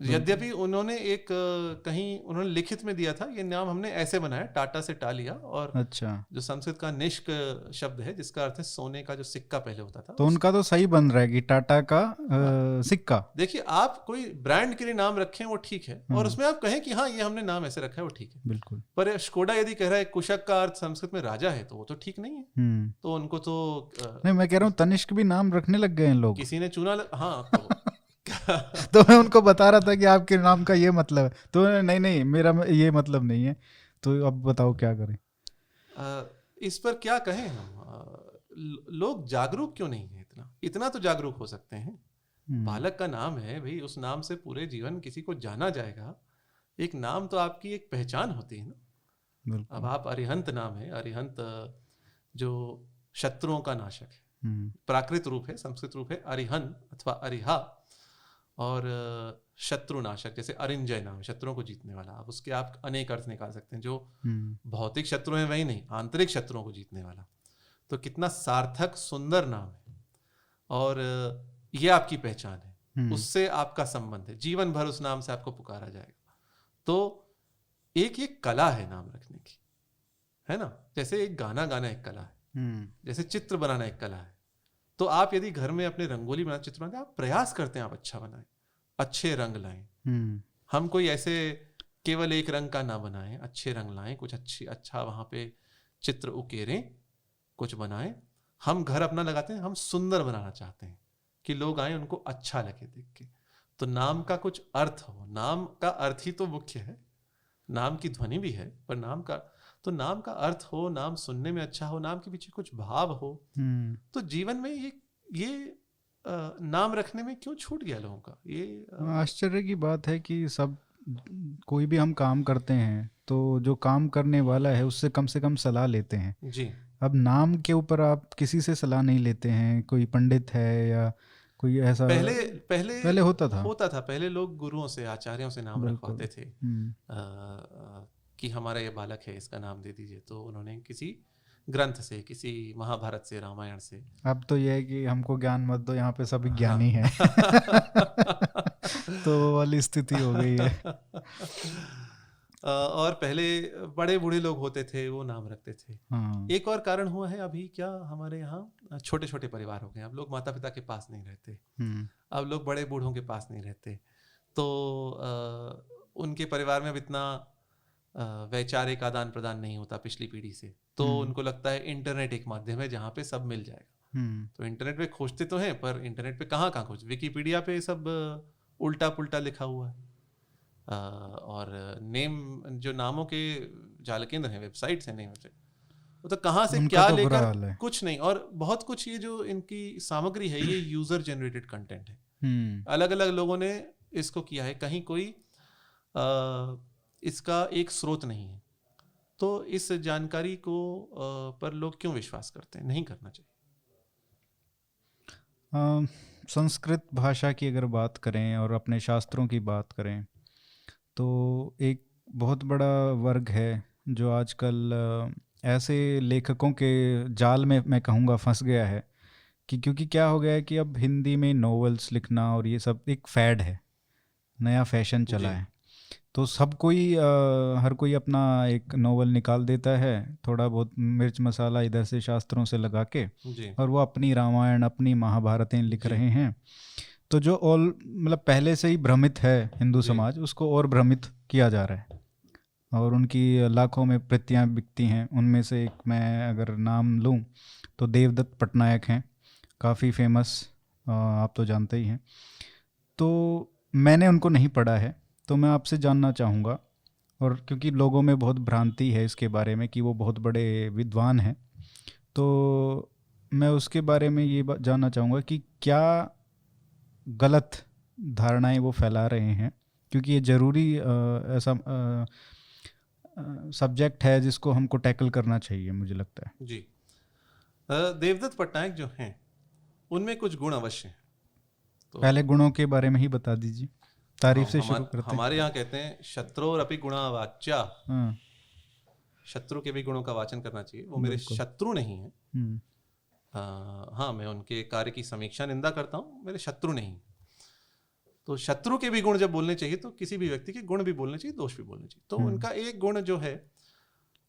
यद्यपि उन्होंने एक कहीं उन्होंने लिखित में दिया था, ये नाम हमने ऐसे बनाया, टाटा से टा लिया, और अच्छा, जो संस्कृत का निष्क शब्द है जिसका अर्थ है सोने का जो सिक्का पहले होता था, तो उनका तो सही बन रहा है कि टाटा का सिक्का। देखिए, आप कोई ब्रांड के लिए नाम रखें वो ठीक है, और उसमें आप कहें कि हाँ ये हमने नाम ऐसे रखा है वो ठीक है, बिल्कुल। पर स्कोडा यदि कह रहा है कुशक का अर्थ संस्कृत में राजा है, तो वो तो ठीक नहीं है। तो उनको तो नहीं, मैं कह रहा हूँ तनिष्क भी नाम रखने लग गए हैं लोग, किसी ने चुना हाँ तो मैं उनको बता रहा था कि आपके नाम का ये मतलब है, तो नहीं नहीं मेरा ये मतलब नहीं है, तो अब बताओ क्या करें। इस पर क्या कहें हम, लोग जागरूक क्यों नहीं है? इतना तो जागरूक हो सकते हैं। बालक का नाम है भाई, उस नाम से पूरे जीवन किसी को जाना जाएगा। एक नाम तो आपकी एक पहचान होती है ना। अब आप अरिहंत नाम है, अरिहंत जो शत्रुओं का नाशक है, प्राकृत रूप है, संस्कृत रूप है अरिहन अथवा अरिहा, और शत्रुनाशक जैसे अरिंजय नाम, शत्रुओं को जीतने वाला। अब उसके आप अनेक अर्थ निकाल सकते हैं, जो भौतिक शत्रु हैं वही नहीं, आंतरिक शत्रुओं को जीतने वाला। तो कितना सार्थक सुंदर नाम है, और ये आपकी पहचान है, उससे आपका संबंध है, जीवन भर उस नाम से आपको पुकारा जाएगा। तो एक ये कला है नाम रखने की, है ना। जैसे एक गाना गाना एक कला है, जैसे चित्र बनाना एक कला है। तो आप यदि घर में अपने रंगोली बना चित्र बनाते हैं, आप प्रयास करते हैं आप अच्छा बनाएं, अच्छे रंग लाएं। हम कोई ऐसे केवल एक रंग का ना बनाएं, अच्छे रंग लाएं, कुछ अच्छा वहां पे चित्र उकेरें, कुछ बनाएं। हम घर अपना लगाते हैं, हम सुंदर बनाना चाहते हैं कि लोग आए उनको अच्छा लगे देख के। तो नाम का कुछ अर्थ हो, नाम का अर्थ ही तो मुख्य है। नाम की ध्वनि भी है, पर नाम का अर्थ हो, नाम सुनने में अच्छा हो, नाम के पीछे कुछ भाव हो। तो जीवन में ये नाम रखने में क्यों छूट गया लोगों का? ये आश्चर्य की बात है कि सब कोई भी हम काम करते हैं तो जो काम करने वाला है उससे कम से कम सलाह लेते हैं जी। अब नाम के ऊपर आप किसी से सलाह नहीं लेते हैं, कोई पंडित है या कोई ऐसा। पहले होता था। पहले लोग गुरुओं से, आचार्यों से नाम रखवाते थे कि हमारा ये बालक है, इसका नाम दे दीजिए। तो उन्होंने किसी ग्रंथ से, किसी महाभारत से, रामायण से। अब तो यह है कि हमको ज्ञान मत दो, यहाँ पे सभी ज्ञानी हैं। तो वो वाली स्थिति हो गई है। और पहले बड़े बूढ़े लोग होते थे, वो नाम रखते थे। एक और कारण हुआ है, अभी क्या हमारे यहाँ छोटे छोटे परिवार हो गए। अब लोग माता पिता के पास नहीं रहते, अब लोग बड़े बूढ़ों के पास नहीं रहते। तो उनके परिवार में अब इतना वैचारिक आदान प्रदान नहीं होता पिछली पीढ़ी से। तो उनको लगता है इंटरनेट एक माध्यम है जहाँ पे सब मिल जाएगा। तो इंटरनेट पे खोजते तो हैं, पर इंटरनेट पे कहाँ खोज, विकिपीडिया पे सब उल्टा पुल्टा लिखा हुआ है। और नेम, जो नामों के जाल केंद्र हैं, वेबसाइट्स हैं, नेम वेबसाइट, वो तो कहाँ से क्या लेकर कुछ नहीं। और बहुत कुछ ये जो इनकी सामग्री है, ये यूजर जनरेटेड कंटेंट है। अलग अलग लोगों ने इसको किया है, कहीं कोई इसका एक स्रोत नहीं है। तो इस जानकारी को पर लोग क्यों विश्वास करते हैं? नहीं करना चाहिए। संस्कृत भाषा की अगर बात करें और अपने शास्त्रों की बात करें, तो एक बहुत बड़ा वर्ग है जो आजकल ऐसे लेखकों के जाल में, मैं कहूँगा, फंस गया है कि क्योंकि क्या हो गया है कि अब हिंदी में नॉवेल्स लिखना और ये सब एक फैड है, नया फैशन चला है। तो सब कोई हर कोई अपना एक नॉवल निकाल देता है, थोड़ा बहुत मिर्च मसाला इधर से शास्त्रों से लगा के, और वो अपनी रामायण, अपनी महाभारतें लिख रहे हैं। तो जो मतलब पहले से ही भ्रमित है हिंदू समाज, उसको और भ्रमित किया जा रहा है, और उनकी लाखों में प्रतियां बिकती हैं। उनमें से एक मैं अगर नाम लूं तो देवदत्त पटनायक हैं, काफ़ी फेमस, आप तो जानते ही हैं। तो मैंने उनको नहीं पढ़ा है, तो मैं आपसे जानना चाहूँगा, और क्योंकि लोगों में बहुत भ्रांति है इसके बारे में कि वो बहुत बड़े विद्वान हैं, तो मैं उसके बारे में ये जानना चाहूँगा कि क्या गलत धारणाएं वो फैला रहे हैं, क्योंकि ये ज़रूरी ऐसा सब्जेक्ट है जिसको हमको टैकल करना चाहिए, मुझे लगता है। जी। देवदत्त पटनायक जो हैं, उनमें कुछ गुण अवश्य हैं। तो पहले गुणों के बारे में ही बता दीजिए। तारीफ से शुरू करते हैं। हमारे यहाँ कहते हैं शत्रोरपि गुणा वाच्या, हाँ, शत्रु के भी गुणों का वाचन करना चाहिए। वो मेरे शत्रु नहीं है, हाँ मैं उनके कार्य की समीक्षा निंदा करता हूँ, मेरे शत्रु नहीं। तो शत्रु के भी गुण जब बोलने चाहिए तो किसी भी व्यक्ति के गुण भी बोलने चाहिए, दोष भी बोलने चाहिए। तो उनका एक गुण जो है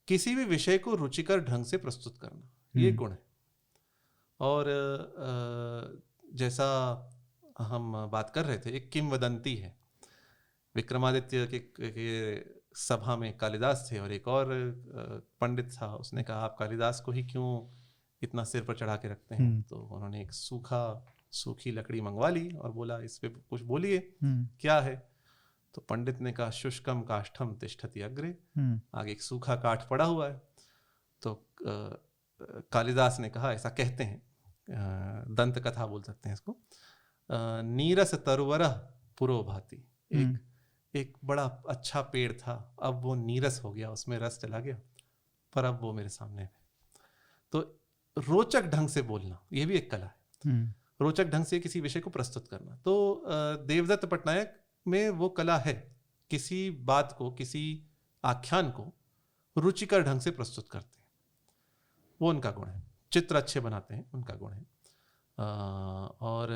किसी भी विषय को रुचिकर ढंग से प्रस्तुत करना, ये गुण है। और जैसा हम बात कर रहे थे, एक किंवदंती है, विक्रमादित्य के सभा में कालिदास थे और एक और पंडित था, उसने कहा आप कालिदास को ही क्यों इतना सिर पर चढ़ा के रखते हैं। तो उन्होंने एक सूखी लकड़ी मंगवा ली और बोला इस पे कुछ बोलिए क्या है। तो पंडित ने कहा शुष्कम काष्ठम तिष्ठति अग्रे, आगे एक सूखा काठ पड़ा हुआ है। तो कालिदास ने कहा, ऐसा कहते हैं, दंत कथा बोल सकते हैं इसको, नीरस तरुवरः पुरो भाति, एक बड़ा अच्छा पेड़ था, अब वो नीरस हो गया, उसमें रस चला गया, पर अब वो मेरे सामने है। तो रोचक ढंग से बोलना, ये भी एक कला है, रोचक ढंग से किसी विषय को प्रस्तुत करना। तो देवदत्त पटनायक में वो कला है, किसी बात को, किसी आख्यान को रुचिकर ढंग से प्रस्तुत करते हैं, वो उनका गुण है। चित्र अच्छे बनाते हैं, उनका गुण है। और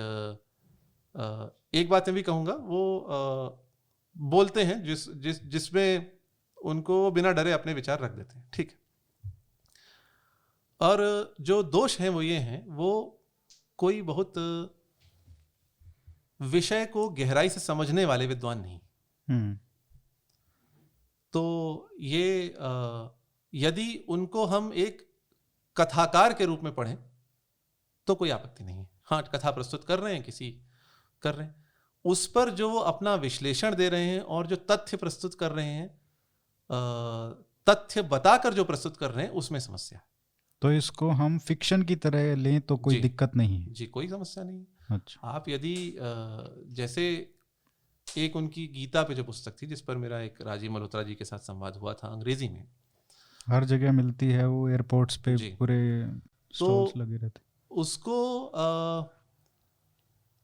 एक बात मैं भी कहूँगा, वो बोलते हैं जिसमें उनको बिना डरे अपने विचार रख देते हैं, ठीक है। और जो दोष हैं वो ये हैं, वो कोई बहुत विषय को गहराई से समझने वाले विद्वान नहीं। तो ये यदि उनको हम एक कथाकार के रूप में पढ़ें तो कोई आपत्ति नहीं है। हाँ, कथा प्रस्तुत कर रहे हैं, किसी कर रहे हैं, उस पर जो वो अपना विश्लेषण दे रहे हैं और जो तथ्य प्रस्तुत कर रहे हैं, तथ्य बताकर जो प्रस्तुत कर रहे हैं, उसमें समस्या है। तो इसको हम फिक्शन की तरह लें तो कोई दिक्कत नहीं है? जी, कोई समस्या नहीं। अच्छा। आप यदि जैसे एक उनकी गीता पे जो पुस्तक थी, जिस पर मेरा एक राजीव मल्होत्रा जी के साथ संवाद हुआ था, अंग्रेजी में हर जगह मिलती है, वो एयरपोर्ट्स पे पूरे स्टॉल्स लगे रहते। उसको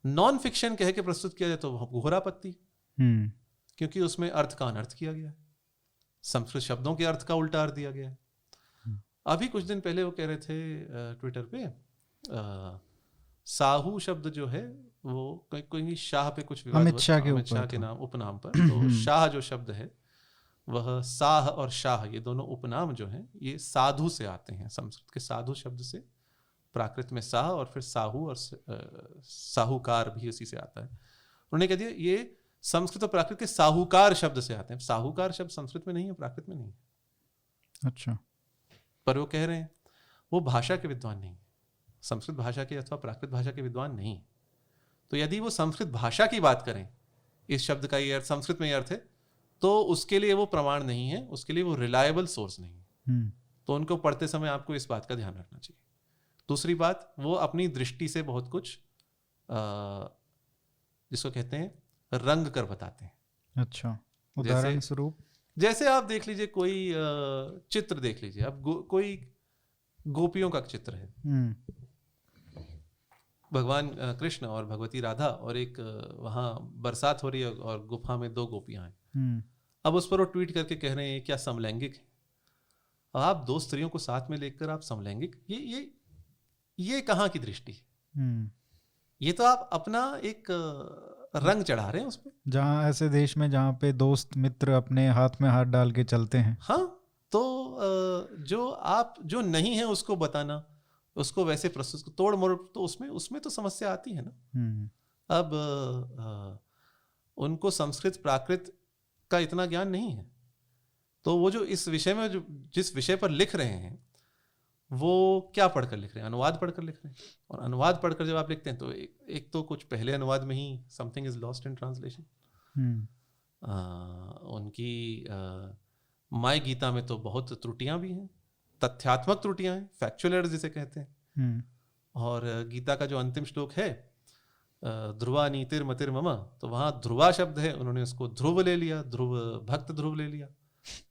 नॉन फिक्शन कह के प्रस्तुत किया जाए तो घोरापत्ती, क्योंकि उसमें अर्थ का अनर्थ किया गया है, संस्कृत शब्दों के अर्थ का उल्टा अर्थ दिया गया है। अभी कुछ दिन पहले वो कह रहे थे ट्विटर पे, साहू शब्द जो है वो कोई शाह पे कुछ विवाद, अमित शाह के नाम उपनाम पर। तो शाह जो शब्द है, वह साह और शाह, ये दोनों उपनाम जो हैं, ये साधु से आते हैं, संस्कृत के साधु शब्द से, प्राकृत में साह और फिर साहू, और साहूकार भी उसी से आता है। उन्होंने कह दिया ये संस्कृत और प्राकृत के साहूकार शब्द से आते हैं। साहूकार शब्द संस्कृत में नहीं है, प्राकृत में नहीं है। अच्छा। पर वो कह रहे हैं वो भाषा के विद्वान नहीं, संस्कृत भाषा के अथवा प्राकृत भाषा के विद्वान नहीं। तो यदि वो संस्कृत भाषा की बात करें, इस शब्द का ये अर्थ संस्कृत में ये अर्थ है, तो उसके लिए वो प्रमाण नहीं है, उसके लिए वो रिलायबल सोर्स नहीं है। तो उनको पढ़ते समय आपको इस बात का ध्यान रखना चाहिए। दूसरी बात, वो अपनी दृष्टि से बहुत कुछ जिसको कहते हैं रंग कर बताते हैं। अच्छा, उदाहरण स्वरूप जैसे आप देख लीजिए, कोई चित्र देख लीजिए, अब कोई गोपियों का चित्र है, भगवान कृष्ण और भगवती राधा, और एक वहां बरसात हो रही है और गुफा में 2 गोपियां हैं। अब उस पर वो ट्वीट करके कह रहे हैं क्या समलैंगिक है। अब आप 2 स्त्रियों को साथ में लेकर आप समलैंगिक, ये कहाँ की दृष्टि है? ये तो आप अपना एक रंग चढ़ा रहे हैं उस पर। जहाँ ऐसे देश में जहाँ पे दोस्त मित्र अपने हाथ में हाथ डाल के चलते हैं। हाँ, तो जो नहीं है उसको बताना, उसको वैसे प्रस्तुत तोड़ मोड़, तो उसमें तो समस्या आती है ना। अब उनको संस्कृत प्राकृत का इतना ज्ञान नहीं है, तो वो जो इस विषय में जिस विषय पर लिख रहे हैं, वो क्या पढ़कर लिख रहे हैं? अनुवाद पढ़कर लिख रहे हैं। और अनुवाद पढ़कर जब आप लिखते हैं तो एक तो कुछ पहले अनुवाद में ही something is lost in translation. उनकी माय गीता में तो बहुत त्रुटियां भी हैं, तथ्यात्मक त्रुटियां हैं, फैक्चुअल एरर्स जिसे कहते हैं। और गीता का जो अंतिम श्लोक है, ध्रुवा नीतिर मतिर मम, तो वहां ध्रुवा शब्द है, उन्होंने उसको ध्रुव ले लिया, ध्रुव भक्त ध्रुव ले लिया।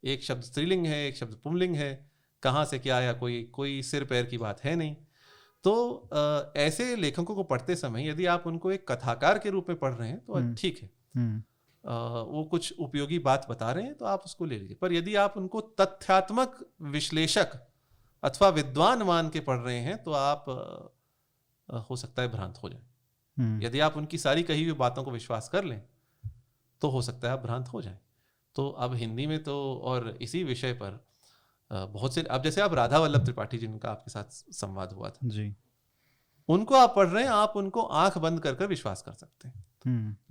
एक शब्द स्त्रीलिंग है, एक शब्द पुंलिंग है, कहाँ से क्या आया, कोई सिर पैर की बात है नहीं। तो ऐसे लेखकों को पढ़ते समय यदि आप उनको एक कथाकार के रूप में पढ़ रहे हैं तो ठीक है, वो कुछ उपयोगी बात बता रहे हैं तो आप उसको ले लीजिए। पर यदि आप उनको तथ्यात्मक विश्लेषक अथवा विद्वान मान के पढ़ रहे हैं तो आप हो सकता है भ्रांत हो जाए। यदि आप उनकी सारी कही हुई बातों को विश्वास कर लें तो हो सकता है आप भ्रांत हो जाएं। तो अब हिंदी में तो और इसी विषय पर बहुत से, अब जैसे आप राधा वल्लभ त्रिपाठी जिनका आपके साथ संवाद हुआ था जी, उनको आप पढ़ रहे हैं, आप उनको आंख बंद कर विश्वास कर सकते हैं।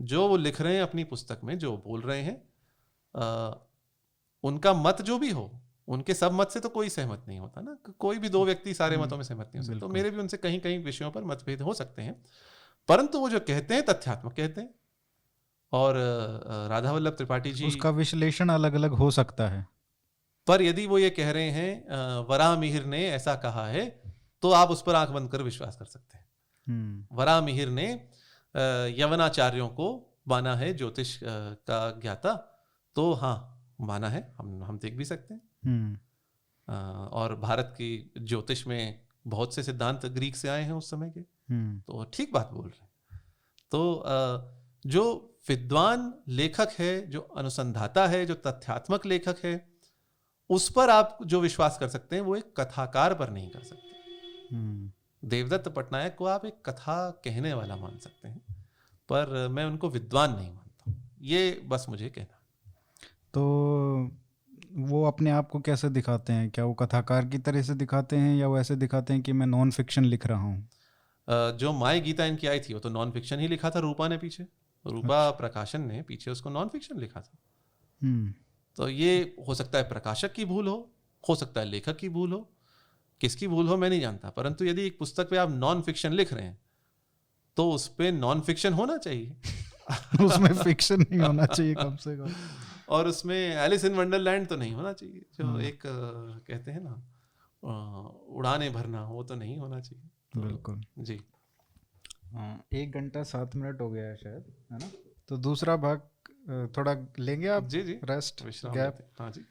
जो वो लिख रहे हैं अपनी पुस्तक में, जो बोल रहे हैं, उनका मत जो भी हो, उनके सब मत से तो कोई सहमत नहीं होता ना, कोई भी दो व्यक्ति सारे मतों में सहमत नहीं हो सकते। तो मेरे भी उनसे कहीं कहीं विषयों पर मतभेद हो सकते हैं, परंतु वो जो कहते हैं तथ्यात्मक कहते हैं। और राधा वल्लभ त्रिपाठी जी, उसका विश्लेषण अलग अलग हो सकता है, पर यदि वो ये कह रहे हैं वराह मिहिर ने ऐसा कहा है, तो आप उस पर आंख बंद कर विश्वास कर सकते हैं। वराह मिहिर ने यवनाचार्यों को माना है ज्योतिष का ज्ञाता, तो हाँ माना है, हम देख भी सकते हैं। और भारत की ज्योतिष में बहुत से सिद्धांत ग्रीक से आए हैं उस समय के, तो ठीक बात बोल रहे हैं। तो जो विद्वान लेखक है, जो अनुसंधाता है, जो तथ्यात्मक लेखक है, उस पर आप जो विश्वास कर सकते हैं वो एक कथाकार पर नहीं कर सकते। देवदत्त पटनायक को आप एक कथा कहने वाला मान सकते हैं, पर मैं उनको विद्वान नहीं मानता। ये बस मुझे कहना। तो वो अपने आप को कैसे दिखाते हैं? क्या वो कथाकार की तरह से दिखाते हैं या वो ऐसे दिखाते हैं कि मैं नॉन फिक्शन लिख रहा हूँ? जो माय गीता इनकी आई थी वो तो नॉन फिक्शन ही लिखा था रूपा ने पीछे, रूपा प्रकाशन ने पीछे उसको नॉन फिक्शन लिखा था। तो ये हो सकता है प्रकाशक की भूल हो सकता है लेखक की भूल हो, किसकी भूल हो मैं नहीं जानता, परंतु यदि एक पुस्तक पे आप नॉन फिक्शन लिख रहे हैं तो उस पे नॉन फिक्शन होना चाहिए उसमें फिक्शन नहीं होना चाहिए कम से कम, और उसमें एलिस इन वंडरलैंड तो नहीं होना चाहिए, जो एक कहते हैं ना उड़ाने भरना, वो तो नहीं होना चाहिए। तो बिल्कुल जी। 1 घंटा 7 मिनट हो गया है शायद, है ना? तो दूसरा भाग थोड़ा लेंगे आप? जी रेस्ट विश्राम गैप। हाँ जी।